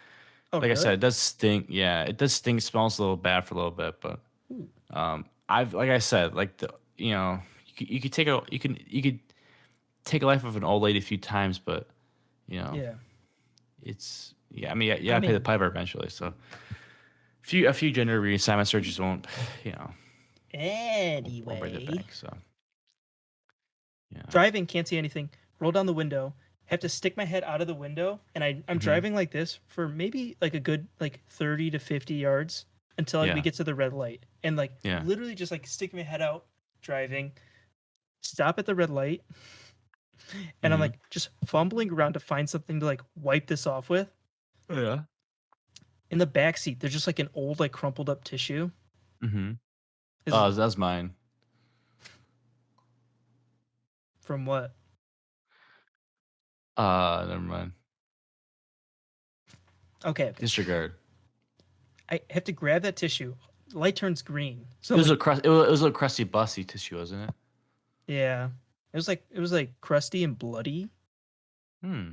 S2: Oh
S1: like I said,
S2: really?
S1: it does stink. Yeah, it does stink. It smells a little bad for a little bit, but
S2: Ooh.
S1: I've like I said, like you could you could take a life of an old lady a few times, but you know,
S2: Yeah.
S1: it's yeah. I mean, you
S2: I
S1: gotta pay the
S2: mean,
S1: piper eventually. So a few gender reassignment surgeries won't, you know, won't break the
S2: anyway.
S1: bank. So yeah.
S2: Driving, can't see anything. Roll down the window. Have to stick my head out of the window, and I'm
S1: Hmm.
S2: driving like this for maybe like a good like 30 to 50 yards until we
S1: Yeah.
S2: get to the red light, and like
S1: Yeah.
S2: literally just like sticking my head out, driving, stop at the red light, and I'm
S1: Hmm.
S2: like just fumbling around to find something to like wipe this off with.
S1: Yeah.
S2: In the back seat, there's just like an old like crumpled up tissue.
S1: Hmm.
S2: This is
S1: Oh, that's mine.
S2: from what?
S1: Never mind.
S2: Okay, okay.
S1: Disregard.
S2: I have to grab that tissue. Light turns green, so
S1: It
S2: I'm
S1: was
S2: like,
S1: it was a little crusty, busty tissue, wasn't it?
S2: yeah. It was like crusty and bloody.
S1: Hmm.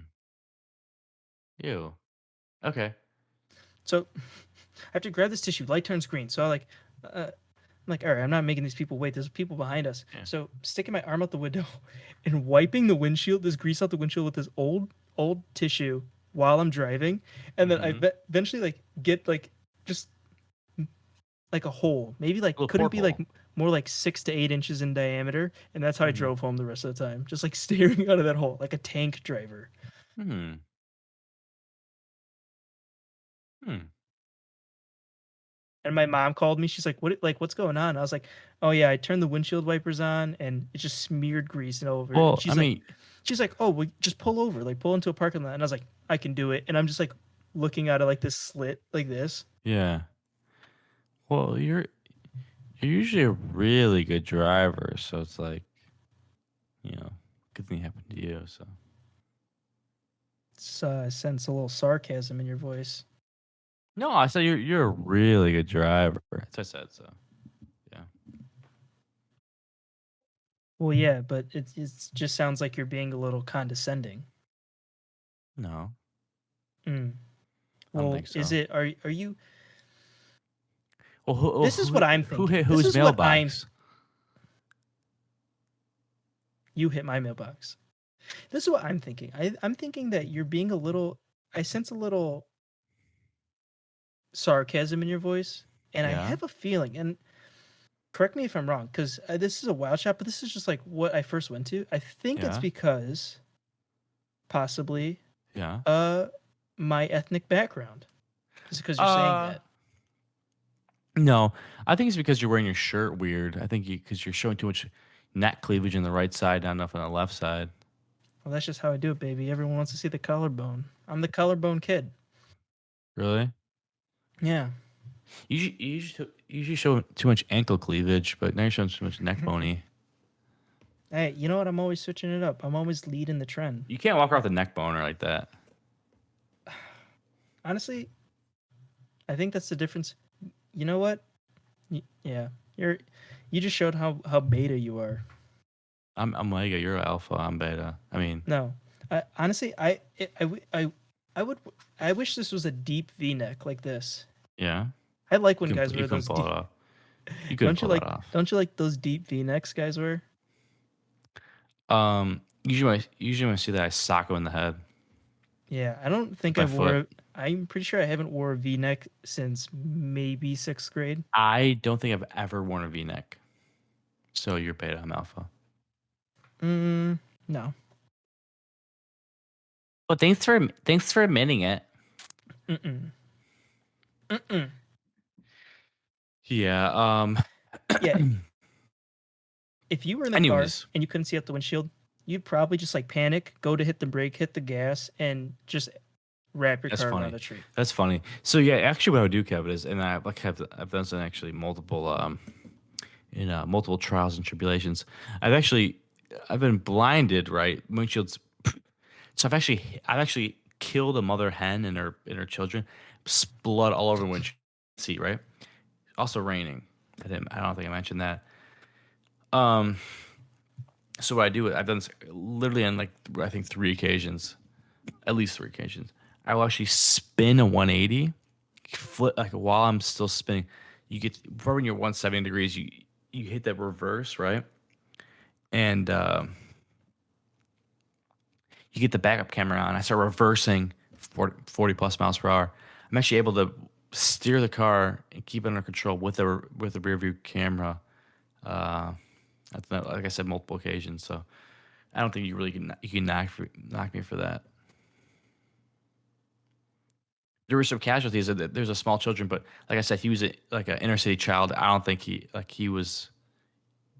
S1: Ew. Okay.
S2: So I have to grab this tissue. Light turns green. So I'm like, all right, I'm not making these people wait. There's people behind us.
S1: Yeah.
S2: So sticking my arm out the window and wiping the windshield, this grease out the windshield with this old tissue while I'm driving, and then
S1: Hmm.
S2: eventually like get like just like a hole, maybe
S1: A
S2: like
S1: little
S2: couldn't be like
S1: porthole.
S2: more like 6 to 8 inches in diameter, and that's how I
S1: Hmm.
S2: drove home the rest of the time, just like staring out of that hole like a tank driver.
S1: Hmm. Hmm.
S2: And my mom called me. She's like, "What? Like, what's going on?" I was like, "Oh yeah, I turned the windshield wipers on, and it just smeared grease and over." And
S1: Well, I mean,
S2: she's like, "Oh, well, just pull over, like pull into a parking lot." And I was like, "I can do it." And I'm just like looking out of like this slit like this.
S1: yeah. Well, you're usually a really good driver, so it's like, you know, good thing happened to you. So
S2: It's, I sense a little sarcasm in your voice.
S1: no, I said you're a really good driver. That's what I said. So yeah.
S2: Well, yeah, but it just sounds like you're being a little condescending.
S1: No,
S2: Mm.
S1: I don't
S2: Well,
S1: think
S2: is
S1: so.
S2: it? Are you?
S1: Well,
S2: This is what I'm
S1: who
S2: thinking.
S1: hit
S2: This
S1: whose
S2: is what I'm.
S1: mailbox?
S2: You hit my mailbox. This is what I'm thinking. I'm thinking that you're being a little. I sense a little sarcasm in your voice, and I
S1: Yeah.
S2: have a feeling. And correct me if I'm wrong, because this is a wild shot, but this is just like what I first went to. I think it's
S1: Yeah.
S2: because possibly
S1: Yeah.
S2: uh my ethnic background. Just because you're saying
S1: Uh,
S2: that.
S1: no, I think it's because you're wearing your shirt weird. I think because you're showing too much neck cleavage on the right side, not enough on the left side.
S2: Well, that's just how I do it, baby. Everyone wants to see the collarbone. I'm the collarbone kid.
S1: Really?
S2: Yeah.
S1: You usually show too much ankle cleavage, but now you're showing too much neck bony.
S2: Hey, you know what? I'm always switching it up. I'm always leading the trend.
S1: You can't walk around with a neck boner like that.
S2: Honestly, I think that's the difference. You know what? Yeah, you just showed how beta you are.
S1: I'm Omega, you're alpha, I'm beta. I mean,
S2: No, honestly, I would I wish this was a deep V-neck like this.
S1: yeah.
S2: I like when guys
S1: You
S2: wear
S1: couldn't
S2: those
S1: pull it
S2: deep.
S1: off. You couldn't pull that off.
S2: Don't you like those deep V-necks guys wear?
S1: Usually when I see that, I sock him in the head
S2: Yeah, I don't think
S1: with my
S2: I've
S1: foot.
S2: wore. I'm pretty sure I haven't wore a V-neck since maybe sixth grade.
S1: I don't think I've ever worn a V-neck. So you're beta, I'm alpha.
S2: No.
S1: Well, thanks for admitting it.
S2: Mm-mm. Mm-mm.
S1: Yeah.
S2: Yeah, if you were in the car
S1: Anyways,
S2: and you couldn't see out the windshield, you'd probably just like panic, go to hit the brake, hit the gas, and just wrap your
S1: That's
S2: car around
S1: funny.
S2: a tree.
S1: That's funny. So yeah, actually, what I would do, Kevin, is, and I like have I've done this in actually multiple in multiple trials and tribulations. I've been blinded, right? Windshields. So I've actually killed a mother hen and her children, blood all over the windshield seat, right? Also raining. I don't think I mentioned that. Um. So what I do, I've done this literally on like I think three occasions, at least three occasions. I will actually spin a 180, flip like while I'm still spinning. You get before when you're 170 degrees, you hit that reverse, right? And you get the backup camera on. I start reversing 40 plus miles per hour. I'm actually able to steer the car and keep it under control with the rear view camera. Uh, like I said, multiple occasions. So I don't think you can knock me for that. There were some casualties. There's a small children, but like I said, he was like an inner city child. I don't think he was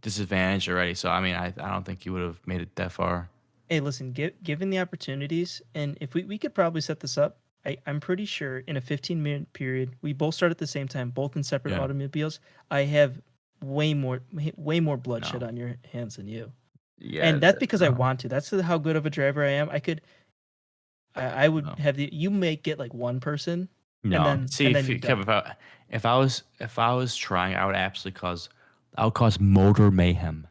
S1: disadvantaged already. So I mean, I don't think he would have made it that far.
S2: Hey, listen, given the opportunities, and if we could probably set this up, I'm pretty sure in a 15-minute period, we both start at the same time, both in separate
S1: Yeah.
S2: automobiles. I have way more bloodshed
S1: No.
S2: on your hands than you.
S1: Yeah.
S2: And that's because I
S1: No.
S2: want to. That's how good of a driver I am. I would
S1: No.
S2: have you may get like one person, and
S1: No.
S2: then
S1: See,
S2: you're
S1: Kevin,
S2: done.
S1: if I was trying, I would absolutely I would cause motor mayhem.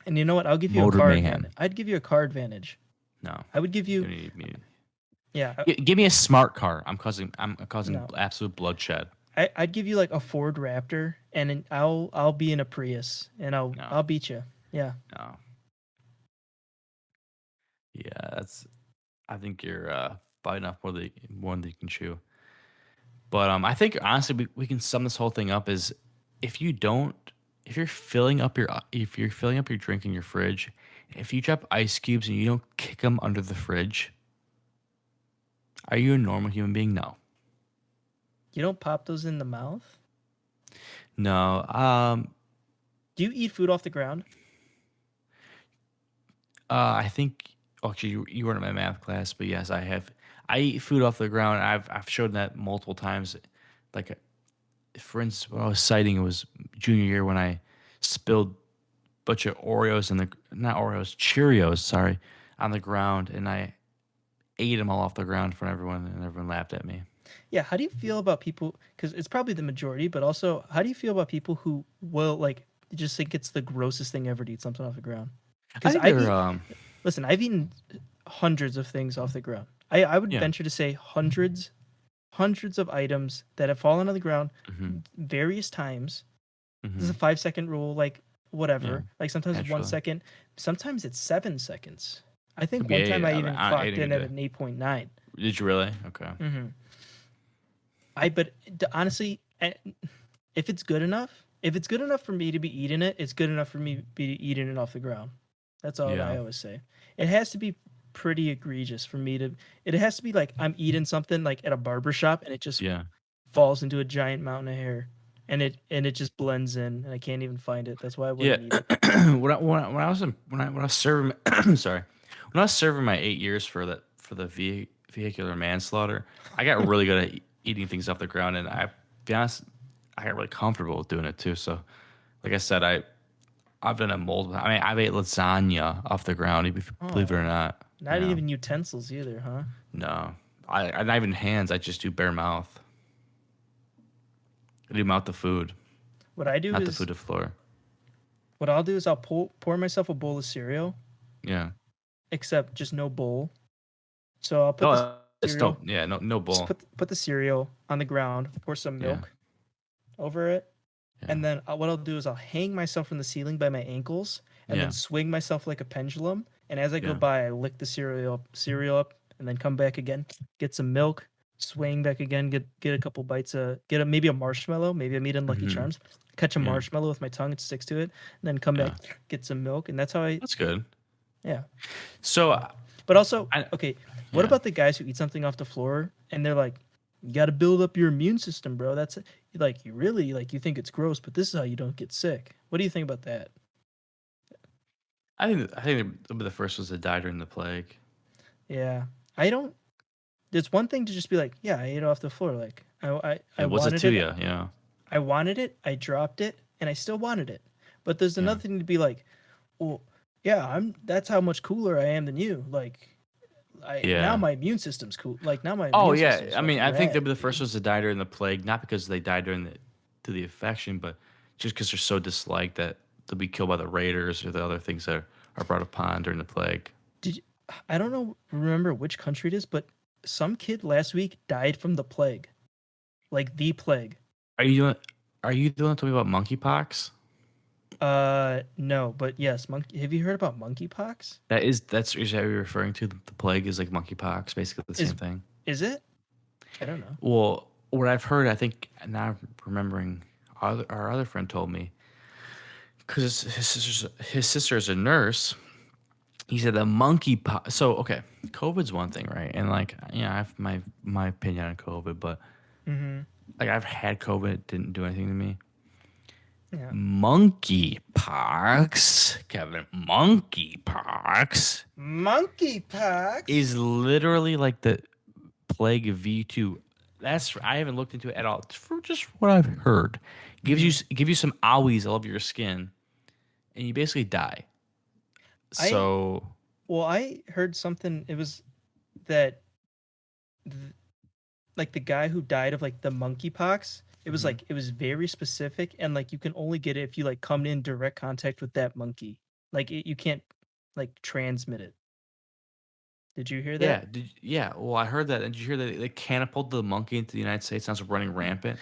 S2: And you know what? I'll give you a
S1: Motor
S2: car advantage.
S1: mayhem.
S2: I'd give you a car advantage.
S1: No.
S2: I would give
S1: You
S2: you,
S1: need me.
S2: yeah,
S1: Give me a smart car. I'm causing
S2: no.
S1: absolute bloodshed.
S2: I'd give you like a Ford Raptor, and I'll be in a Prius, and
S1: No.
S2: I'll beat you. Yeah.
S1: No. Yeah. That's. I think you're biting off more than you can chew. But I think honestly, we can sum this whole thing up as if you don't, if you're filling up your drink in your fridge, if you drop ice cubes and you don't kick them under the fridge, are you a normal human being? No,
S2: You don't pop those in the mouth.
S1: no.
S2: Do you eat food off the ground?
S1: I think actually you weren't in my math class, but yes, I have. I eat food off the ground. I've shown that multiple times. Like for instance, when I was citing, it was junior year when I spilled bunch of Oreos in the not Oreos, Cheerios, sorry, on the ground, and I ate them all off the ground in front of everyone, and everyone laughed at me.
S2: Yeah. How do you feel about people? Because it's probably the majority, but also, how do you feel about people who will like just think it's the grossest thing ever to eat something off the ground?
S1: I
S2: Because
S1: think they're
S2: listen, I've eaten hundreds of things off the ground. I would
S1: yeah,
S2: venture to say hundreds of items that have fallen on the ground
S1: hmm
S2: various times. This is a
S1: hmm
S2: 5 second rule, like
S1: yeah,
S2: whatever. Like sometimes it's one
S1: naturally.
S2: second, sometimes it's 7 seconds. I
S1: Could
S2: think
S1: be
S2: one time
S1: eight.
S2: I
S1: I mean,
S2: even clocked
S1: eating a
S2: in at
S1: day.
S2: an 8.9.
S1: Did you really? Okay.
S2: Mm-hmm. But honestly, if it's good enough, if it's good enough for me to be eating it, it's good enough for me to be eating it off the ground. That's all I
S1: Yeah,
S2: always say. It has to be pretty egregious for me to. It has to be like I'm eating something like at a barber shop and it just
S1: yeah,
S2: falls into a giant mountain of hair, and it just blends in, and I can't even find it. That's why I
S1: yeah.
S2: wouldn't eat it.
S1: When I was when I was serving, sorry, when I was serving my 8 years for vehicular manslaughter, I got really good at eating things off the ground, and be honest, I got really comfortable with doing it too. So, like I said, I've done a mold. I mean, I've ate lasagna off the ground, if you believe it or
S2: Oh,
S1: not.
S2: not
S1: Yeah.
S2: even utensils either, huh?
S1: No. I not even hands. I just do bare mouth. I do mouth to food,
S2: What I do
S1: not the
S2: is
S1: food to floor.
S2: what I'll do is I'll pour myself a bowl of cereal,
S1: Yeah.
S2: except just no bowl. So I'll put the
S1: Oh, it's
S2: cereal,
S1: no
S2: just
S1: bull.
S2: put the cereal on the ground, pour some
S1: Yeah.
S2: milk over it,
S1: Yeah.
S2: and then what I'll do is I'll hang myself from the ceiling by my ankles, and then
S1: Yeah.
S2: swing myself like a pendulum. And as I go
S1: Yeah.
S2: by, I lick the cereal up, and then come back again, get some milk, swing back again, get a couple bites, maybe a marshmallow, maybe I'm eating Lucky
S1: Hmm.
S2: Charms, catch a
S1: Yeah.
S2: marshmallow with my tongue, it sticks to it, and then come back,
S1: Yeah.
S2: get some milk, and that's how I,
S1: That's good.
S2: yeah.
S1: So,
S2: But also,
S1: I
S2: okay, what
S1: yeah.
S2: about the guys who eat something off the floor and they're like, you got to build up your immune system, bro. That's like you really like you think it's gross, but this is how you don't get sick. What do you think about that?
S1: I think they'll be the first ones that died during the plague.
S2: Yeah, I don't. It's one thing to just be like, yeah, I ate it off the floor. Like I
S1: Yeah, what's it
S2: wanted
S1: to
S2: it.
S1: you? You know?
S2: I wanted it. I dropped it, and I still wanted it. But there's
S1: Yeah.
S2: another thing to be like, well, yeah, I'm. That's how much cooler I am than you. Like, I now
S1: Yeah.
S2: my immune system's cool. Like now my
S1: Oh
S2: immune
S1: yeah.
S2: system's
S1: I mean,
S2: fucking
S1: I think they
S2: rad,
S1: were the first
S2: dude.
S1: ones to die during the plague, not because they died during the infection, but just because they're so disliked that they'll be killed by the raiders or the other things that are brought upon during the plague.
S2: Did you, I don't know remember which country it is, but some kid last week died from the plague, like the plague.
S1: Are you doing? Are you doing something about monkeypox?
S2: No, but yes, monkey. Have you heard about monkeypox?
S1: Is that what you're referring to? The plague is like monkeypox, basically the
S2: Is
S1: same thing.
S2: is it? I don't know.
S1: Well, what I've heard, I think now I'm remembering, our other friend told me because his sister is a nurse. He said the monkeypox. So okay, COVID's one thing, right? And like, I have my opinion on COVID, but
S2: Mm-hmm.
S1: like I've had COVID, it didn't do anything to me.
S2: Yeah.
S1: Monkeypox, Kevin, monkeypox
S2: Monkeypox.
S1: is literally like the plague of V2. I haven't looked into it at all. For just what I've heard,
S2: Mm-hmm.
S1: give you some owies all over your skin, and you basically die.
S2: I
S1: So
S2: I heard something. It was that th- like the guy who died of like the monkeypox. It was
S1: Mhm.
S2: like it was very specific, and like you can only get it if you like come in direct contact with that monkey. Like you can't like transmit it. Did you hear
S1: Yeah,
S2: that?
S1: yeah. Well, I heard that. And did you hear that they catapulted the monkey into the United States? Now it's running rampant.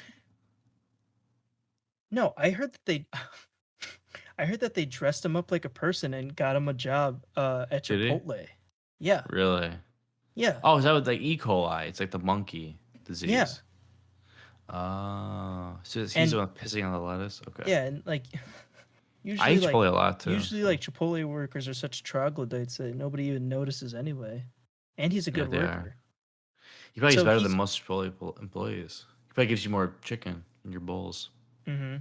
S2: No, I heard that they I heard that they dressed him up like a person and got him a job at
S1: Did he?
S2: Chipotle. Yeah.
S1: Really?
S2: Yeah.
S1: Oh, is that with like E. coli? It's like the monkey
S2: Yeah.
S1: disease. Oh, so he's the
S2: And
S1: one pissing on the lettuce. Okay.
S2: yeah, and like
S1: I
S2: usually
S1: eat
S2: like
S1: Chipotle a lot too.
S2: usually
S1: So
S2: like Chipotle workers are such troglodytes that nobody even notices anyway. And he's a
S1: yeah,
S2: good
S1: they are.
S2: worker.
S1: He probably eats
S2: So
S1: better than
S2: he's
S1: most Chipotle employees. He probably gives you more chicken in your bowls.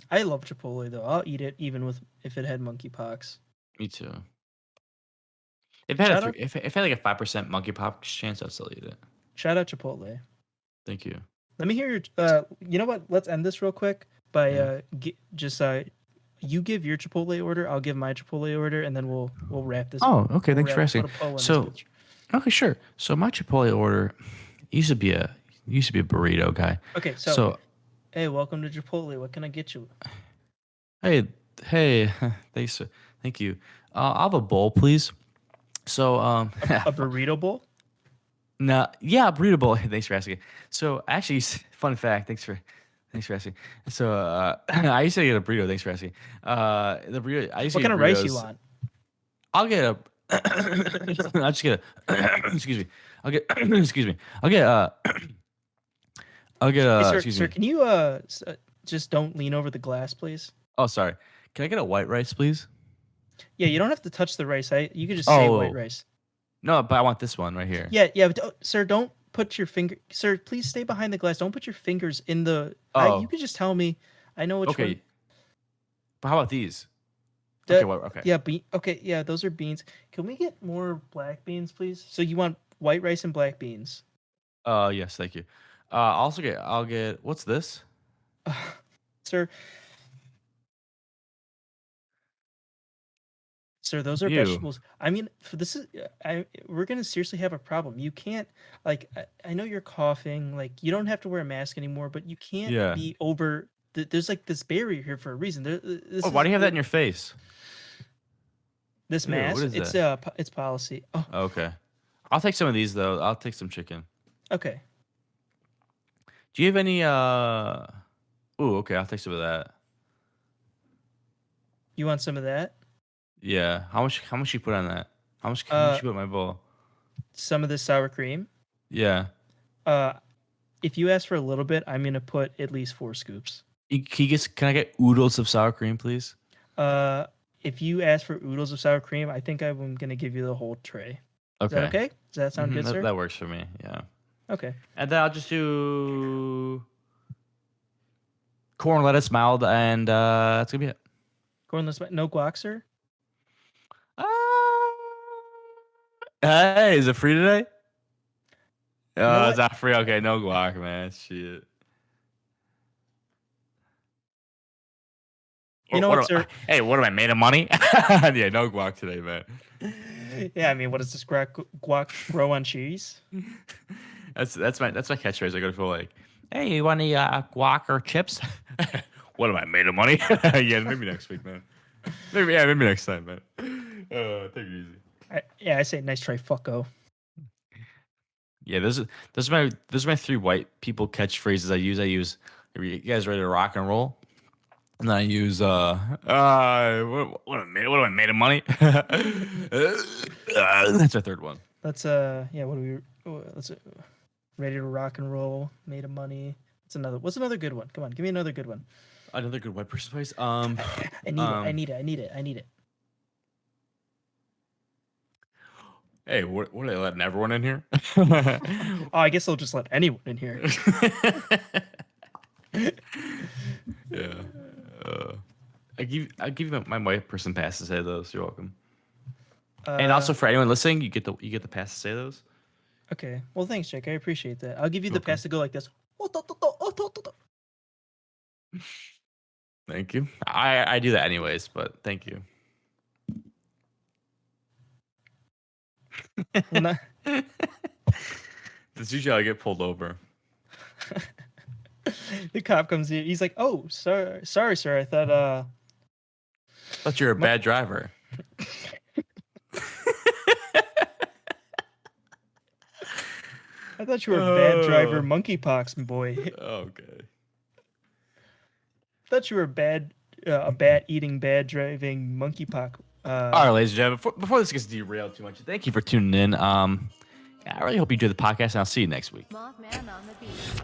S2: I love Chipotle though. I'll eat it even with if it had monkeypox.
S1: Me too. If I had a
S2: Shout
S1: three,
S2: out
S1: if I had like a 5% monkeypox chance, I'd still eat it.
S2: shout out Chipotle.
S1: Thank you.
S2: Let me hear your you know what? Let's end this real quick by
S1: Yeah.
S2: just you give your Chipotle order, I'll give my Chipotle order, and then we'll wrap this.
S1: Oh, okay.
S2: We'll
S1: Thanks for
S2: wrap put
S1: asking.
S2: a bow on this
S1: So,
S2: bitch.
S1: okay, sure. So my Chipotle order used to be a burrito guy.
S2: Okay, so
S1: So
S2: hey, welcome to Chipotle. What can I get you?
S1: hey, hey, thanks, thank you. I'll have a bowl, please. So
S2: A burrito bowl?
S1: no, yeah, burrito bowl. Thanks for asking. So actually, fun fact. Thanks for asking. So I used to get a burrito. Thanks for asking. The burrito. I used to
S2: What
S1: get
S2: kind of rice you
S1: burritos.
S2: want?
S1: I'll get a. I'll just get a. excuse me. I'll get. excuse me. I'll get. I'll get
S2: Hey,
S1: a.
S2: sir,
S1: Excuse
S2: sir,
S1: me.
S2: can you just don't lean over the glass, please?
S1: Oh, sorry. Can I get a white rice, please?
S2: Yeah, you don't have to touch the rice. You could just say white
S1: Oh
S2: rice.
S1: no, but I want this one right here.
S2: Yeah, yeah, but sir, don't put your finger. Sir, please stay behind the glass. Don't put your fingers in the. You
S1: Oh,
S2: could just tell me. I know which one.
S1: okay. But how about these? Okay,
S2: The
S1: well, okay.
S2: yeah, okay, yeah, those are beans. Can we get more black beans, please? So you want white rice and black beans?
S1: Yes, thank you. I'll get, what's this?
S2: Sir, sir, those are
S1: Ew.
S2: vegetables. I mean, for this is we're gonna seriously have a problem. You can't like I know you're coughing. Like you don't have to wear a mask anymore, but you can't
S1: Yeah.
S2: be over. There's like this barrier here for a reason.
S1: Oh, why do you have that in your face?
S2: this
S1: Ew, what
S2: mask.
S1: is
S2: It's
S1: that?
S2: it's policy. Oh,
S1: Okay. I'll take some of these though. I'll take some chicken.
S2: okay.
S1: Do you have any ooh, okay, I'll take some of that.
S2: You want some of that?
S1: Yeah. How much you put on that? How much
S2: Uh,
S1: you put in my bowl?
S2: some of this sour cream.
S1: Yeah.
S2: Uh, if you ask for a little bit, I'm gonna put at least 4 scoops.
S1: Can I get oodles of sour cream, please?
S2: Uh, if you ask for oodles of sour cream, I think I'm gonna give you the whole tray. Is that
S1: Okay.
S2: okay? Does that sound good,
S1: That,
S2: sir?
S1: that works for me. Yeah.
S2: Okay.
S1: And then I'll just do corn, lettuce, mild, and that's gonna be it.
S2: Cornless, no guac, sir.
S1: Uh, hey, is it free today?
S2: know
S1: It's
S2: what?
S1: not free. Okay, no guac, man. Shit.
S2: You know what, sir?
S1: Hey, what am I made of money? Yeah, no guac today, man.
S2: Yeah, I mean, what does this guac grow on cheese?
S1: That's my catchphrase. I go for like, hey, you want any guac or chips? What am I made of money? Yeah, maybe next week, man. Maybe next time, man. Take it easy.
S2: I say nice try, fucko.
S1: Yeah, those are my three white people catchphrases I use. Are you guys ready to rock and roll? And then I use what am I made of money? That's our third one.
S2: Let's yeah, what do we let's ready to rock and roll, made of money. What's another good one? Come on, give me another good one.
S1: Another good white person place.
S2: I need it.
S1: Hey, what are they letting everyone in here?
S2: Oh, I guess they'll just let anyone in here.
S1: Yeah. I'll give you my white person pass to say those. You're welcome. And also for anyone listening, you get the pass to say those.
S2: Okay. Well, thanks, Jake. I appreciate that. I'll give you the pass to go like this.
S1: Thank you. I do that anyways, but thank you.
S2: Well, not,
S1: That's usually how I get pulled over.
S2: the cop comes in. He's like, "Oh, sorry, sir. I
S1: thought you were a bad driver."
S2: I thought you were a bad driver, monkeypox boy.
S1: Okay.
S2: I thought you were a bat eating, bad driving monkeypox.
S1: All right, ladies and gentlemen, before this gets derailed too much, thank you for tuning in. I really hope you enjoy the podcast, and I'll see you next week.
S3: Mothman on the beat.